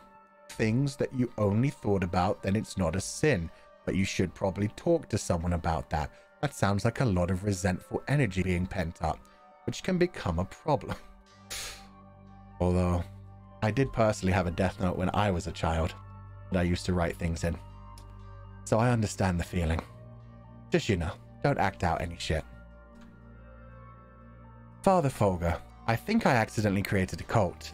things that you only thought about, then it's not a sin. But you should probably talk to someone about that. That sounds like a lot of resentful energy being pent up, which can become a problem. Although, I did personally have a death note when I was a child that I used to write things in. So I understand the feeling. Just, you know, don't act out any shit. Father Fulgur, I think I accidentally created a cult.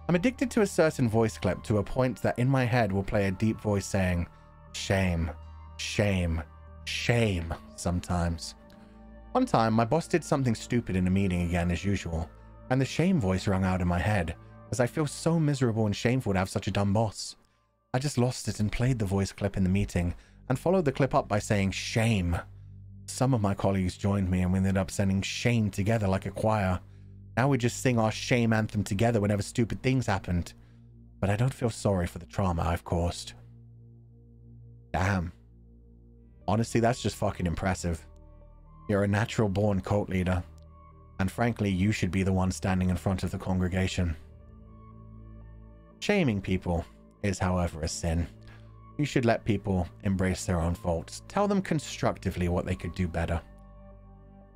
I'm addicted to a certain voice clip to a point that in my head will play a deep voice saying, shame, shame, shame sometimes. One time, my boss did something stupid in a meeting again as usual, and the shame voice rang out in my head, as I feel so miserable and shameful to have such a dumb boss. I just lost it and played the voice clip in the meeting, and followed the clip up by saying shame. Some of my colleagues joined me and we ended up singing shame together like a choir. Now we just sing our shame anthem together whenever stupid things happened. But I don't feel sorry for the trauma I've caused. Damn. Honestly, that's just fucking impressive. You're a natural-born cult leader. And frankly, you should be the one standing in front of the congregation. Shaming people is, however, a sin. You should let people embrace their own faults. Tell them constructively what they could do better.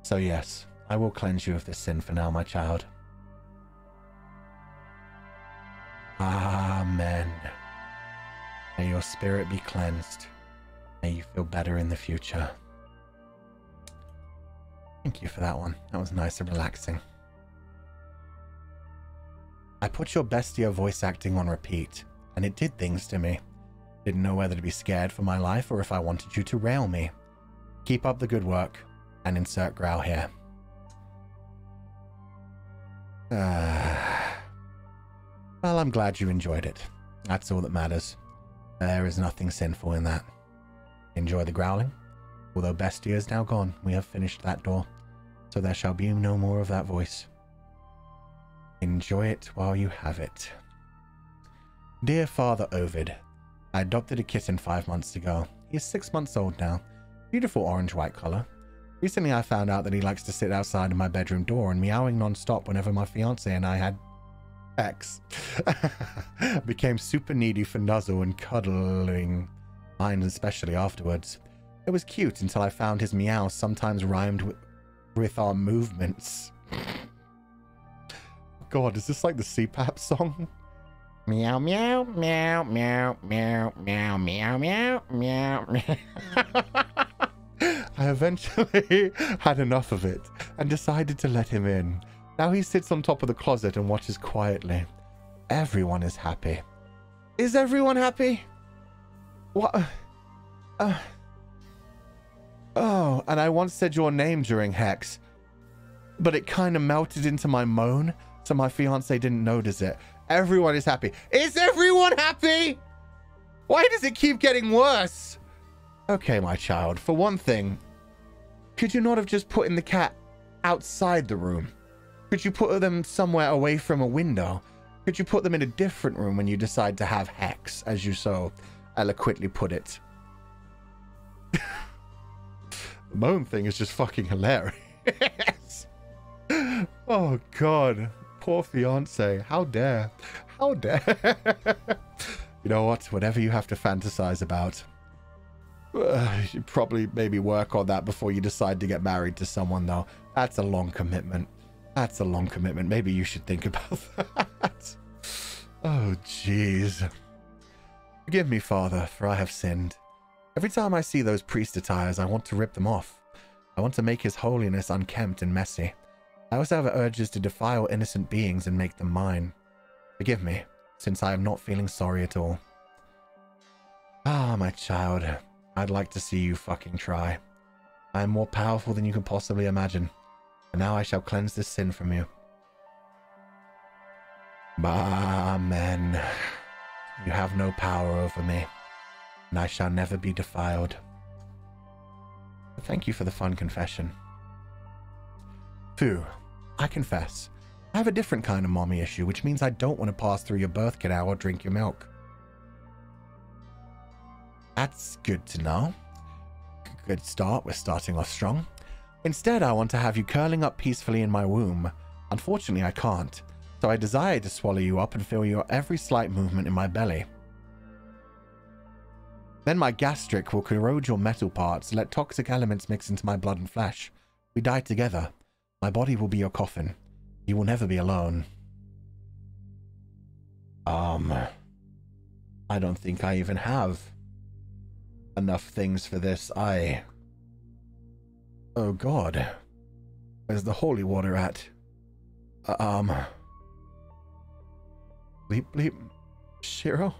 So yes, I will cleanse you of this sin for now, my child. Amen. May your spirit be cleansed. May you feel better in the future. Thank you for that one. That was nice and relaxing. I put your bestia voice acting on repeat, and it did things to me. Didn't know whether to be scared for my life or if I wanted you to rail me. Keep up the good work, and insert growl here. Well, I'm glad you enjoyed it. That's all that matters. There is nothing sinful in that. Enjoy the growling. Although bestia is now gone, we have finished that door, so there shall be no more of that voice. Enjoy it while you have it. Dear Father Ovid, I adopted a kitten 5 months ago. He is 6 months old now. Beautiful orange-white color. Recently I found out that he likes to sit outside of my bedroom door and meowing non-stop whenever my fiance and I had sex. Became super needy for nuzzle and cuddling, mine especially afterwards. It was cute until I found his meows sometimes rhymed with our movements. God, is this like the CPAP song? Meow, meow, meow, meow, meow, meow, meow, meow, meow, meow. I eventually had enough of it and decided to let him in. Now he sits on top of the closet and watches quietly. Everyone is happy. Is everyone happy? What? Oh, and I once said your name during Hex, but it kind of melted into my moan, so my fiance didn't notice it. Everyone is happy. Is everyone happy? Why does it keep getting worse? Okay, my child, for one thing, could you not have just put in the cat outside the room? Could you put them somewhere away from a window? Could you put them in a different room when you decide to have Hex, as you so eloquently put it? The moan thing is just fucking hilarious. Oh, God. Poor fiance. How dare. How dare. You know what? Whatever you have to fantasize about, you should probably maybe work on that before you decide to get married to someone, though. That's a long commitment. That's a long commitment. Maybe you should think about that. Oh, jeez. Forgive me, Father, for I have sinned. Every time I see those priest attires, I want to rip them off. I want to make his holiness unkempt and messy. I also have urges to defile innocent beings and make them mine. Forgive me, since I am not feeling sorry at all. Ah, my child, I'd like to see you fucking try. I am more powerful than you can possibly imagine, and now I shall cleanse this sin from you. Baaamen. You have no power over me, and I shall never be defiled. But thank you for the fun confession. Phew, I confess, I have a different kind of mommy issue, which means I don't want to pass through your birth canal or drink your milk. That's good to know. Good start, we're starting off strong. Instead, I want to have you curling up peacefully in my womb. Unfortunately, I can't, so I desire to swallow you up and feel your every slight movement in my belly. Then my gastric will corrode your metal parts, let toxic elements mix into my blood and flesh. We die together. My body will be your coffin. You will never be alone. I don't think I even have enough things for this. Oh God. Where's the holy water at? Bleep. Shiro?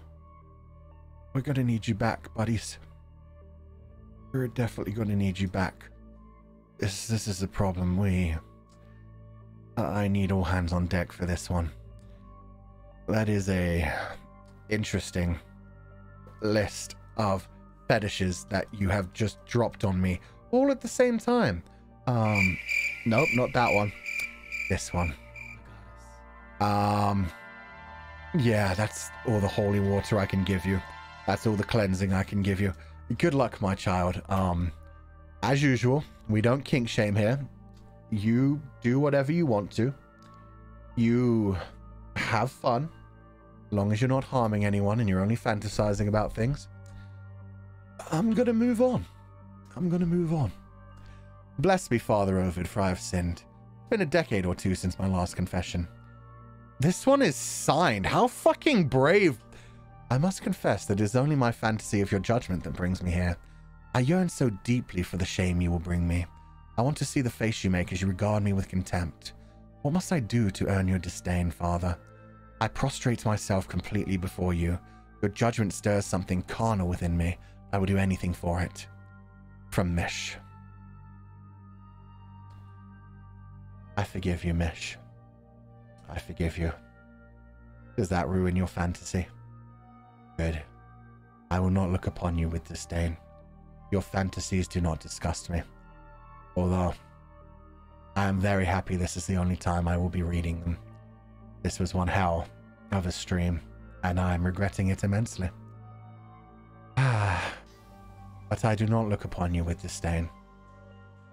We're gonna need you back, buddies. We're definitely gonna need you back. This is the problem. I need all hands on deck for this one. That is a interesting list of fetishes that you have just dropped on me all at the same time. Nope, not that one. This one. Yeah, that's all the holy water I can give you. That's all the cleansing I can give you. Good luck, my child. As usual, we don't kink shame here. You do whatever you want to. You have fun. As long as you're not harming anyone and you're only fantasizing about things. I'm gonna move on. Bless me, Father Ovid, for I have sinned. It's been a decade or two since my last confession. This one is signed. How fucking brave. I must confess that it is only my fantasy of your judgment that brings me here. I yearn so deeply for the shame you will bring me. I want to see the face you make as you regard me with contempt. What must I do to earn your disdain, Father? I prostrate myself completely before you. Your judgment stirs something carnal within me. I will do anything for it. From Mish. I forgive you, Mish. I forgive you. Does that ruin your fantasy? Good. I will not look upon you with disdain. Your fantasies do not disgust me. Although, I am very happy this is the only time I will be reading them. This was one hell of a stream, and I am regretting it immensely. But I do not look upon you with disdain.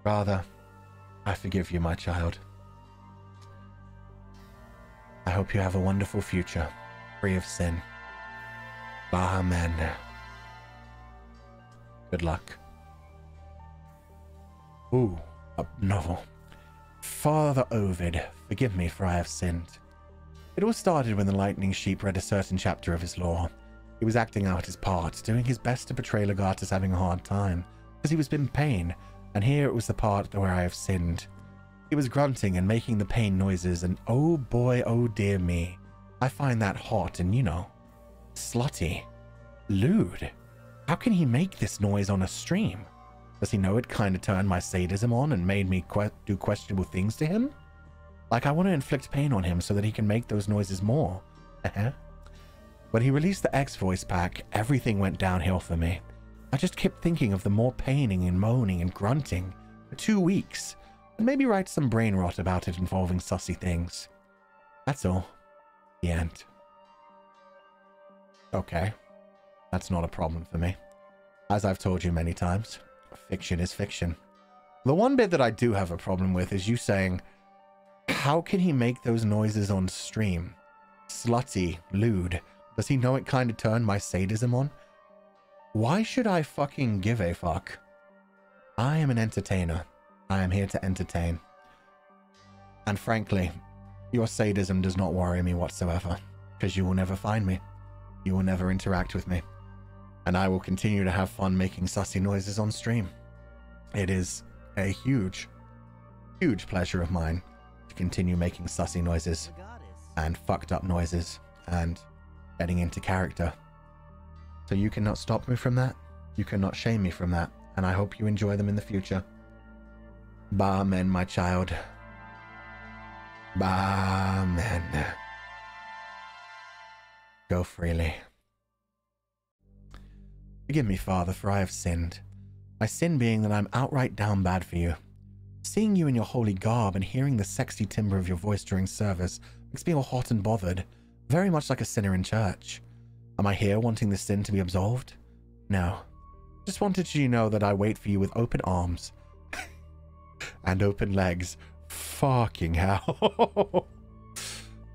Rather, I forgive you, my child. I hope you have a wonderful future, free of sin. Baaamen. Good luck. Ooh, a novel. Father Ovid, forgive me for I have sinned. It all started when the Lightning Sheep read a certain chapter of his lore. He was acting out his part, doing his best to portray Legat as having a hard time, because he was in pain, and here it was the part where I have sinned. He was grunting and making the pain noises, and oh boy, oh dear me, I find that hot and, you know, slutty. Lewd. How can he make this noise on a stream? Does he know it kind of turned my sadism on and made me do questionable things to him? Like I want to inflict pain on him so that he can make those noises more. When he released the X voice pack, everything went downhill for me. I just kept thinking of the more paining and moaning and grunting for 2 weeks, and maybe write some brain rot about it involving sussy things. That's all. The end. Okay. That's not a problem for me. As I've told you many times, fiction is fiction. The one bit that I do have a problem with is you saying, how can he make those noises on stream? Slutty, lewd. Does he know it kind of turned my sadism on? Why should I fucking give a fuck? I am an entertainer. I am here to entertain. And frankly, your sadism does not worry me whatsoever, because you will never find me. You will never interact with me. And I will continue to have fun making sussy noises on stream. It is a huge, huge pleasure of mine to continue making sussy noises and fucked up noises and getting into character. So you cannot stop me from that. You cannot shame me from that. And I hope you enjoy them in the future. Baaamen M, my child. Baaamen M. Go freely. Forgive me, Father, for I have sinned. My sin being that I'm outright down bad for you. Seeing you in your holy garb and hearing the sexy timbre of your voice during service makes me all hot and bothered, very much like a sinner in church. Am I here wanting this sin to be absolved? No. Just wanted you to know that I wait for you with open arms and open legs. Fucking hell.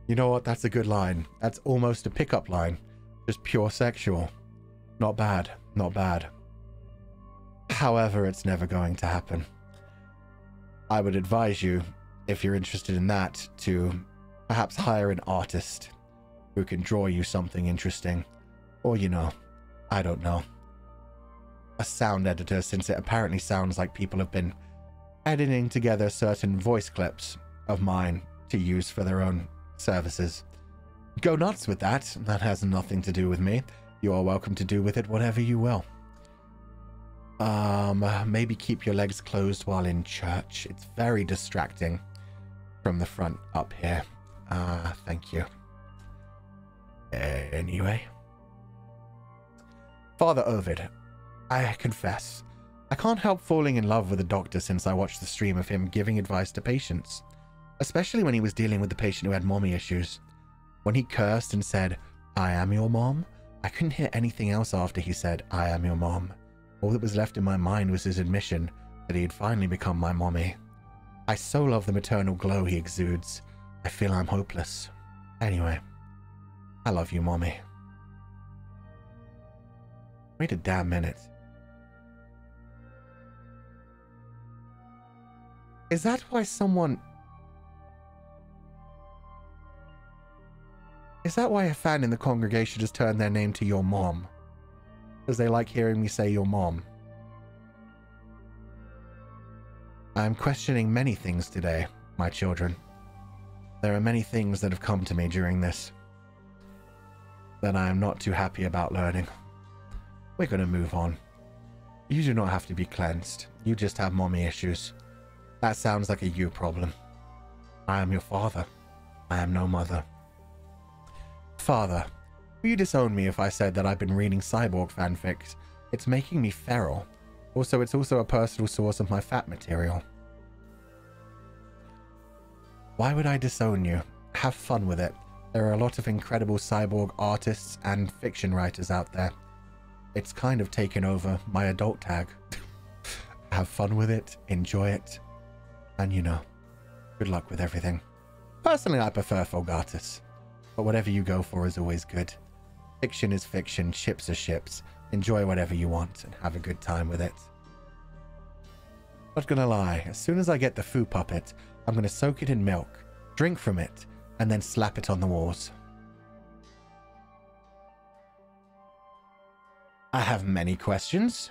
You know what? That's a good line. That's almost a pickup line. Just pure sexual. Not bad. Not bad. However, it's never going to happen. I would advise you, if you're interested in that, to perhaps hire an artist who can draw you something interesting. Or, you know, I don't know, a sound editor, since it apparently sounds like people have been editing together certain voice clips of mine to use for their own services. Go nuts with that. That has nothing to do with me. You are welcome to do with it whatever you will. Maybe keep your legs closed while in church. It's very distracting from the front up here. Thank you. Anyway. Father Ovid, I confess, I can't help falling in love with the doctor since I watched the stream of him giving advice to patients, especially when he was dealing with the patient who had mommy issues. When he cursed and said, "I am your mom," I couldn't hear anything else after he said, "I am your mom." All that was left in my mind was his admission that he had finally become my mommy. I so love the maternal glow he exudes. I feel I'm hopeless. Anyway, I love you, mommy. Wait a damn minute. Is that why someone... Is that why a fan in the congregation just turned their name to your mom? Because they like hearing me say your mom. I am questioning many things today, my children. There are many things that have come to me during this that I am not too happy about learning. We're going to move on. You do not have to be cleansed. You just have mommy issues. That sounds like a you problem. I am your father. I am no mother. Father, will you disown me if I said that I've been reading cyborg fanfics? It's making me feral. Also, it's also a personal source of my fat material. Why would I disown you? Have fun with it. There are a lot of incredible cyborg artists and fiction writers out there. It's kind of taken over my adult tag. Have fun with it, enjoy it, and you know, good luck with everything. Personally, I prefer Fulgatus, but whatever you go for is always good. Fiction is fiction, ships are ships. Enjoy whatever you want and have a good time with it. Not gonna lie, as soon as I get the foo puppet, I'm gonna soak it in milk, drink from it, and then slap it on the walls. I have many questions.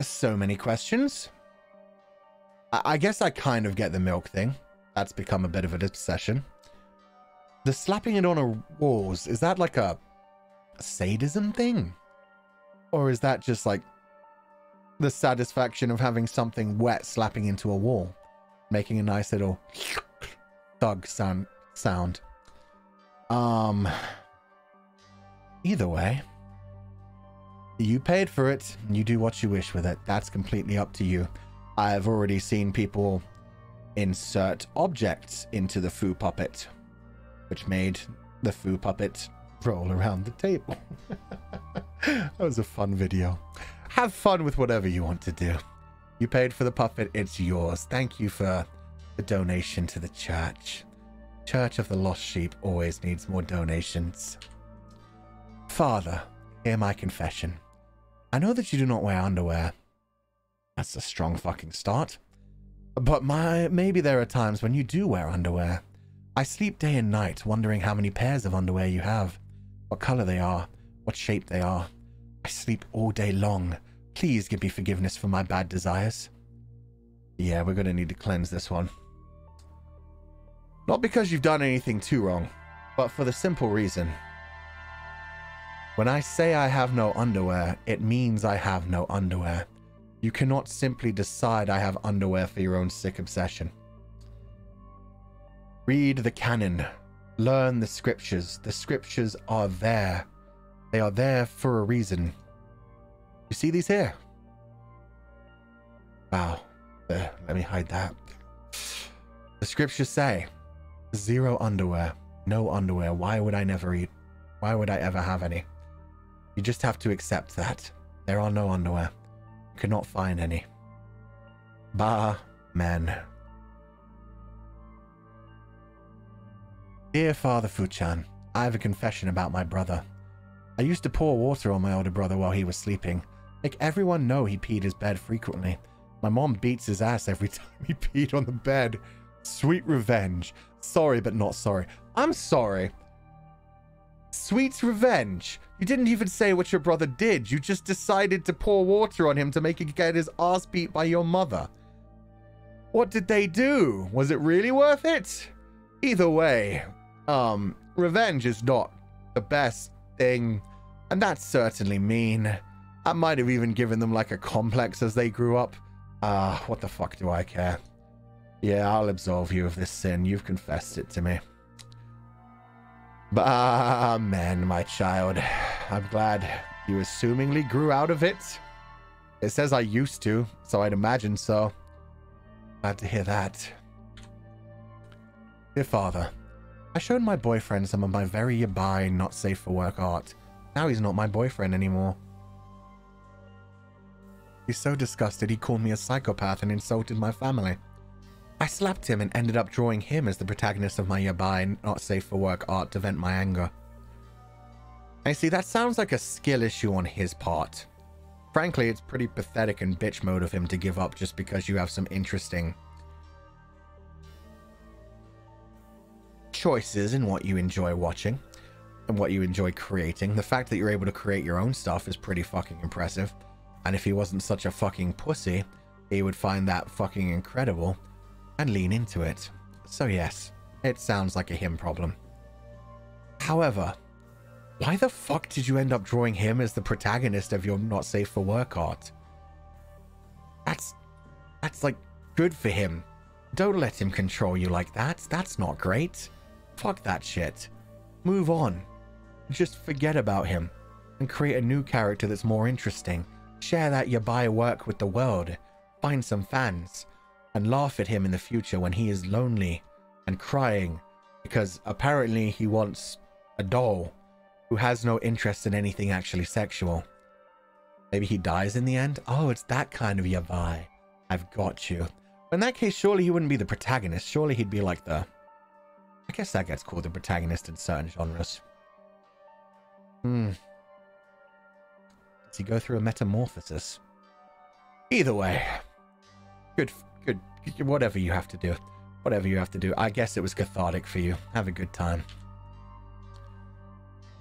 So many questions. I guess I kind of get the milk thing. That's become a bit of an obsession. The slapping it on a walls, is that like a sadism thing? Or is that just like the satisfaction of having something wet slapping into a wall, making a nice little thug sound? Either way, you paid for it, and you do what you wish with it. That's completely up to you. I have already seen people insert objects into the foo puppet, which made the foo puppet roll around the table. That was a fun video. Have fun with whatever you want to do. You paid for the puppet, it's yours. Thank you for the donation to the church. Church of the Lost Sheep always needs more donations. Father, hear my confession. I know that you do not wear underwear. That's a strong fucking start. But maybe there are times when you do wear underwear. I sleep day and night wondering how many pairs of underwear you have, what color they are, what shape they are. I sleep all day long. Please give me forgiveness for my bad desires. Yeah, we're going to need to cleanse this one. Not because you've done anything too wrong, but for the simple reason. When I say I have no underwear, it means I have no underwear. You cannot simply decide I have underwear for your own sick obsession. Read the canon. Learn the scriptures. The scriptures are there. They are there for a reason. You see these here? Wow. There, let me hide that. The scriptures say, 0 underwear, no underwear. Why would I never eat? Why would I ever have any? You just have to accept that. There are no underwear. You cannot find any. Baaamen. Dear Father Fuchan, I have a confession about my brother. I used to pour water on my older brother while he was sleeping. Make everyone know he peed his bed frequently. My mom beats his ass every time he peed on the bed. Sweet revenge. Sorry, but not sorry. I'm sorry. Sweet revenge. You didn't even say what your brother did. You just decided to pour water on him to make him get his ass beat by your mother. What did they do? Was it really worth it? Either way, revenge is not the best thing, and that's certainly mean. I might have even given them like a complex as they grew up. What the fuck do I care? Yeah, I'll absolve you of this sin. You've confessed it to me. Baaamen, my child. I'm glad you assumingly grew out of it. It says I used to, so I'd imagine so. Glad to hear that. Dear Father, I showed my boyfriend some of my very yabai, not safe for work art. Now he's not my boyfriend anymore. He's so disgusted he called me a psychopath and insulted my family. I slapped him and ended up drawing him as the protagonist of my yabai, not safe for work art to vent my anger. I see, that sounds like a skill issue on his part. Frankly, it's pretty pathetic and bitch mode of him to give up just because you have some interesting choices in what you enjoy watching and what you enjoy creating. The fact that you're able to create your own stuff is pretty fucking impressive. And if he wasn't such a fucking pussy, he would find that fucking incredible and lean into it. So yes, it sounds like a him problem. However, why the fuck did you end up drawing him as the protagonist of your not safe for work art? That's like good for him. Don't let him control you like that. That's not great. Fuck that shit. Move on. Just forget about him and create a new character that's more interesting. Share that yabai work with the world. Find some fans and laugh at him in the future when he is lonely and crying because apparently he wants a doll who has no interest in anything actually sexual. Maybe he dies in the end? Oh, it's that kind of yabai. I've got you. In that case, surely he wouldn't be the protagonist. Surely he'd be like the... I guess that gets called the protagonist in certain genres. Does he go through a metamorphosis? Either way. Good. Whatever you have to do. Whatever you have to do. I guess it was cathartic for you. Have a good time.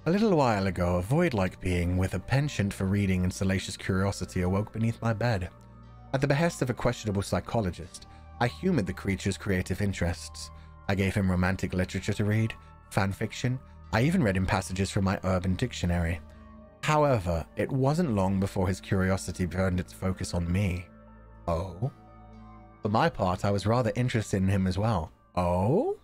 A little while ago, a void-like being with a penchant for reading and salacious curiosity awoke beneath my bed. At the behest of a questionable psychologist, I humored the creature's creative interests. I gave him romantic literature to read, fan fiction. I even read him passages from my urban dictionary. However, it wasn't long before his curiosity turned its focus on me. Oh? For my part, I was rather interested in him as well. Oh?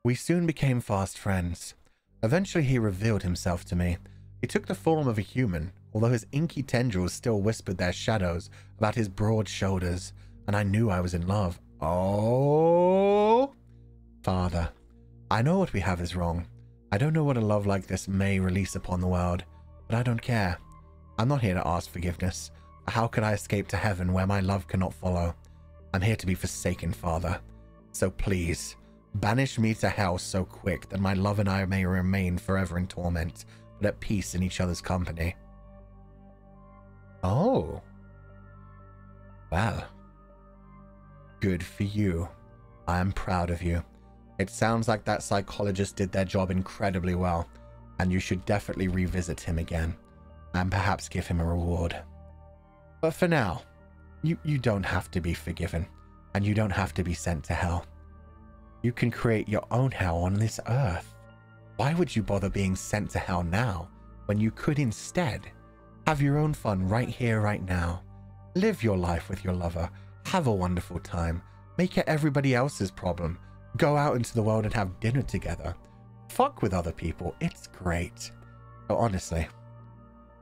We soon became fast friends. Eventually, he revealed himself to me. He took the form of a human, although his inky tendrils still whispered their shadows about his broad shoulders, and I knew I was in love. Oh? Father, I know what we have is wrong. I don't know what a love like this may release upon the world, but I don't care. I'm not here to ask forgiveness. How could I escape to heaven where my love cannot follow? I'm here to be forsaken, Father. So please, Banish me to hell so quick that my love and I may remain forever in torment, but at peace in each other's company. Oh. Well. Good for you. I am proud of you. It sounds like that psychologist did their job incredibly well, and you should definitely revisit him again, and perhaps give him a reward. But for now, you don't have to be forgiven, and you don't have to be sent to hell. You can create your own hell on this earth. Why would you bother being sent to hell now, when you could instead have your own fun right here, right now? Live your life with your lover, have a wonderful time, make it everybody else's problem, go out into the world and have dinner together. Fuck with other people, it's great. But honestly,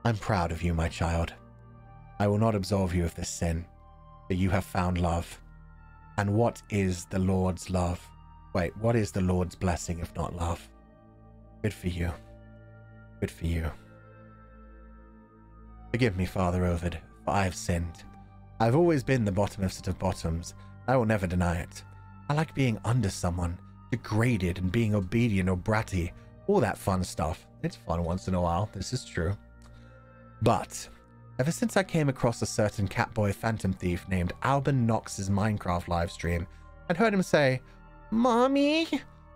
I'm proud of you, my child. I will not absolve you of this sin, but you have found love. And what is the Lord's love? Wait, what is the Lord's blessing if not love? Good for you. Good for you. Forgive me, Father Ovid, for I have sinned. I've always been the bottomest of bottoms. I will never deny it. I like being under someone, degraded and being obedient or bratty, all that fun stuff. It's fun once in a while, this is true. But ever since I came across a certain catboy phantom thief named Alban Knox's Minecraft livestream and heard him say, "Mommy,"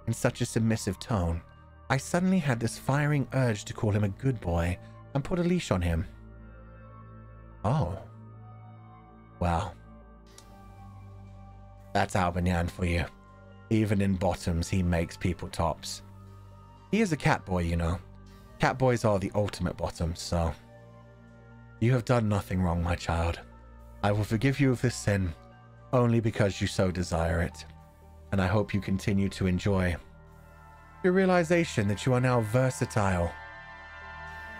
in such a submissive tone, I suddenly had this firing urge to call him a good boy and put a leash on him. Oh. Well. That's Alban for you. Even in bottoms, he makes people tops. He is a catboy, you know. Catboys are the ultimate bottoms, so... You have done nothing wrong, my child. I will forgive you of this sin, only because you so desire it. And I hope you continue to enjoy your realization that you are now versatile.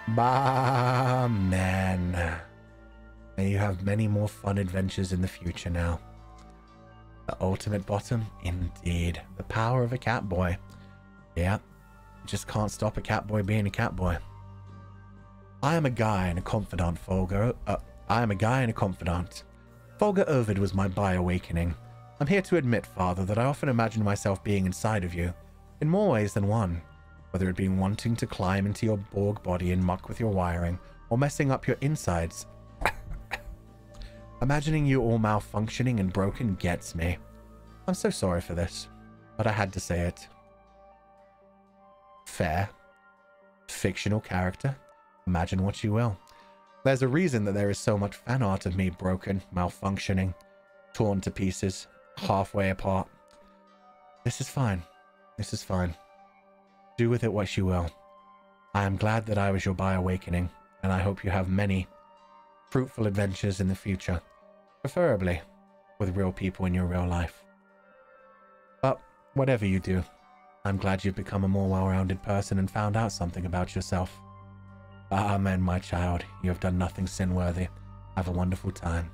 Baaamen. May you have many more fun adventures in the future now. The ultimate bottom? Indeed. The power of a catboy. Yeah, just can't stop a catboy being a catboy. I am a guy and a confidant, Fulgur. Fulgur Ovid was my bi-awakening. I'm here to admit, Father, that I often imagine myself being inside of you, in more ways than one. Whether it be wanting to climb into your Borg body and muck with your wiring, or messing up your insides. Imagining you all malfunctioning and broken gets me. I'm so sorry for this, but I had to say it. Fair. Fictional character. Imagine what you will. There's a reason that there is so much fan art of me broken, malfunctioning, torn to pieces, halfway apart. This is fine. This is fine. Do with it what you will. I am glad that I was your bi-awakening, and I hope you have many fruitful adventures in the future, preferably with real people in your real life. But whatever you do, I'm glad you've become a more well-rounded person and found out something about yourself. Amen, my child. You have done nothing sin-worthy. Have a wonderful time.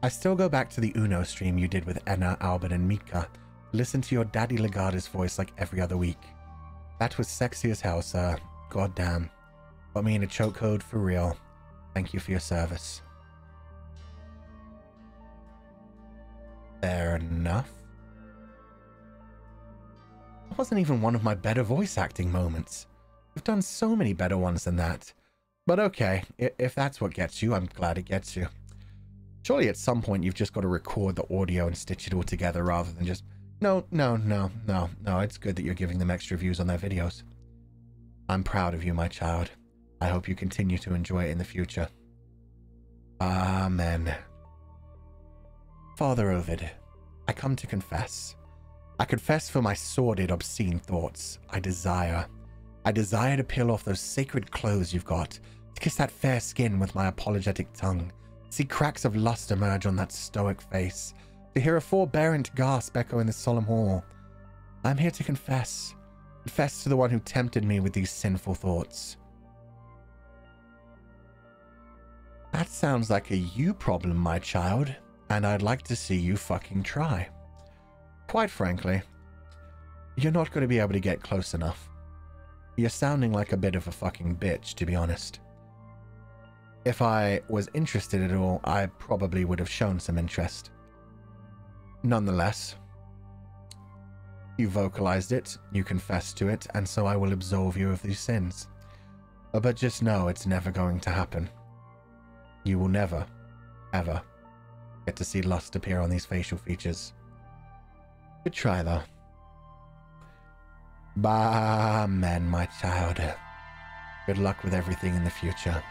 I still go back to the Uno stream you did with Enna, Alban, and Mika. Listen to your Daddy Legada's voice like every other week. That was sexy as hell, sir. God damn. Got me in a chokehold for real. Thank you for your service. Fair enough. That wasn't even one of my better voice acting moments. We've done so many better ones than that. But okay, if that's what gets you, I'm glad it gets you. Surely at some point you've just got to record the audio and stitch it all together rather than just... No, it's good that you're giving them extra views on their videos. I'm proud of you, my child. I hope you continue to enjoy it in the future. Amen. Father Ovid, I come to confess. I confess for my sordid, obscene thoughts. I desire to peel off those sacred clothes you've got, to kiss that fair skin with my apologetic tongue, see cracks of lust emerge on that stoic face, to hear a forbearant gasp echo in the solemn hall. I'm here to confess to the one who tempted me with these sinful thoughts. That sounds like a you problem, my child, and I'd like to see you fucking try. Quite frankly, you're not going to be able to get close enough. You're sounding like a bit of a fucking bitch, to be honest. If I was interested at all, I probably would have shown some interest. Nonetheless, You vocalized it, you confessed to it, and so I will absolve you of these sins. But just know it's never going to happen. You will never, ever get to see lust appear on these facial features. Good try, though. Baaamen M, my child. Good luck with everything in the future.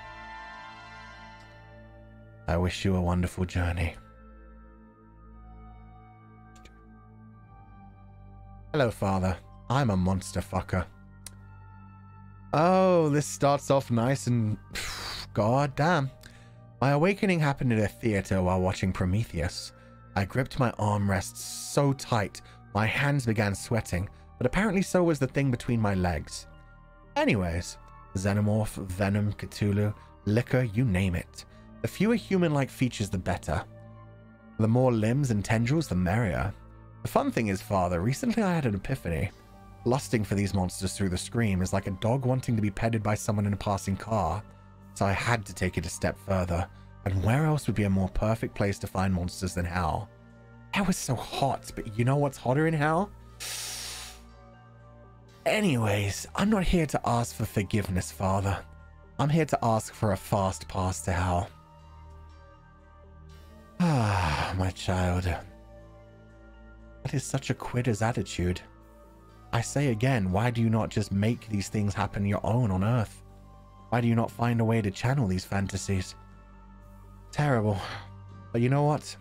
I wish you a wonderful journey. Hello, Father. I'm a monster fucker. Oh, this starts off nice and... God damn. My awakening happened in a theater while watching Prometheus. I gripped my armrests so tight, my hands began sweating, but apparently so was the thing between my legs. Anyways, xenomorph, venom, Cthulhu, liquor, you name it. The fewer human-like features, the better. The more limbs and tendrils, the merrier. The fun thing is, Father, recently I had an epiphany. Lusting for these monsters through the screen is like a dog wanting to be petted by someone in a passing car. So I had to take it a step further. And where else would be a more perfect place to find monsters than hell? Hell was so hot, but you know what's hotter in hell? Anyways, I'm not here to ask for forgiveness, Father. I'm here to ask for a fast pass to hell. Ah, my child. That is such a quitter's attitude. I say again, why do you not just make these things happen your own on Earth? Why do you not find a way to channel these fantasies? Terrible. But you know what?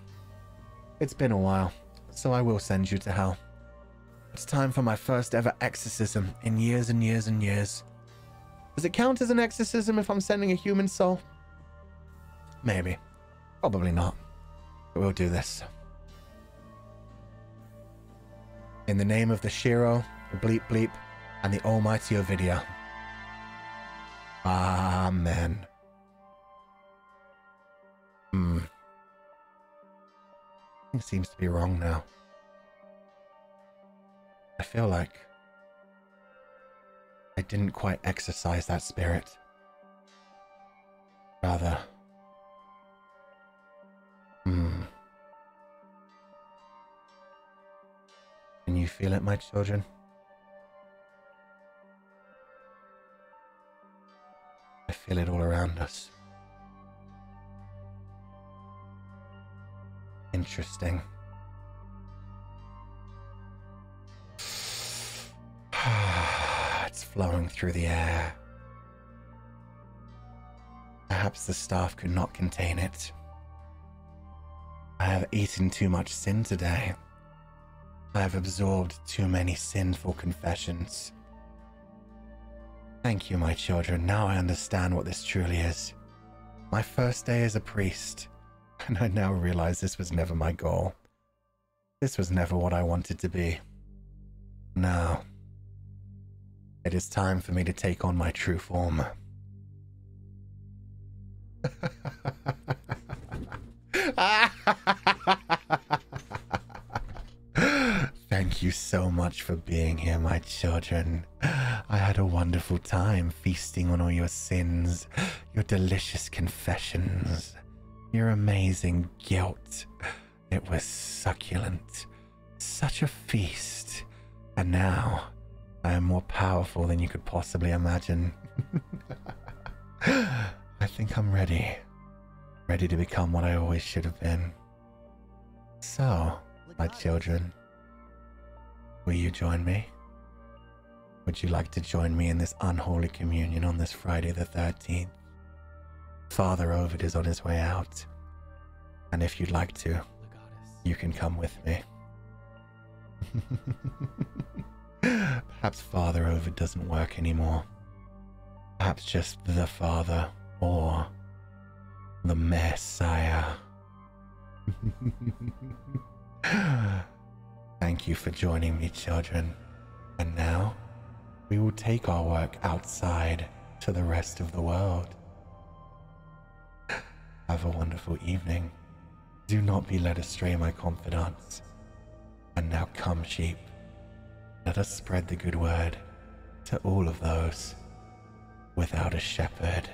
It's been a while, so I will send you to hell. It's time for my first ever exorcism in years and years and years. Does it count as an exorcism if I'm sending a human soul? Maybe. Probably not. But we'll do this. In the name of the Shiro, the Bleep Bleep, and the almighty Ovidia. Amen. Something seems to be wrong now. I feel like I didn't quite exercise that spirit. Rather... Can you feel it, my children? I feel it all around us. Interesting. It's flowing through the air. Perhaps the staff could not contain it. I have eaten too much sin today. I have absorbed too many sinful confessions. Thank you, my children. Now I understand what this truly is. My first day as a priest, and I now realize this was never my goal. This was never what I wanted to be. Now, it is time for me to take on my true form. Thank you so much for being here, my children. I had a wonderful time feasting on all your sins, your delicious confessions, your amazing guilt. It was succulent. Such a feast. And now, I am more powerful than you could possibly imagine. I think I'm ready. Ready to become what I always should have been. So, my children, will you join me? Would you like to join me in this unholy communion on this Friday the 13th? Father Ovid is on his way out. And if you'd like to, you can come with me. Perhaps Father Ovid doesn't work anymore. Perhaps just the Father or the Messiah. Thank you for joining me, children. And now, we will take our work outside to the rest of the world. Have a wonderful evening. Do not be led astray, my confidants. And now come, sheep. Let us spread the good word to all of those without a shepherd.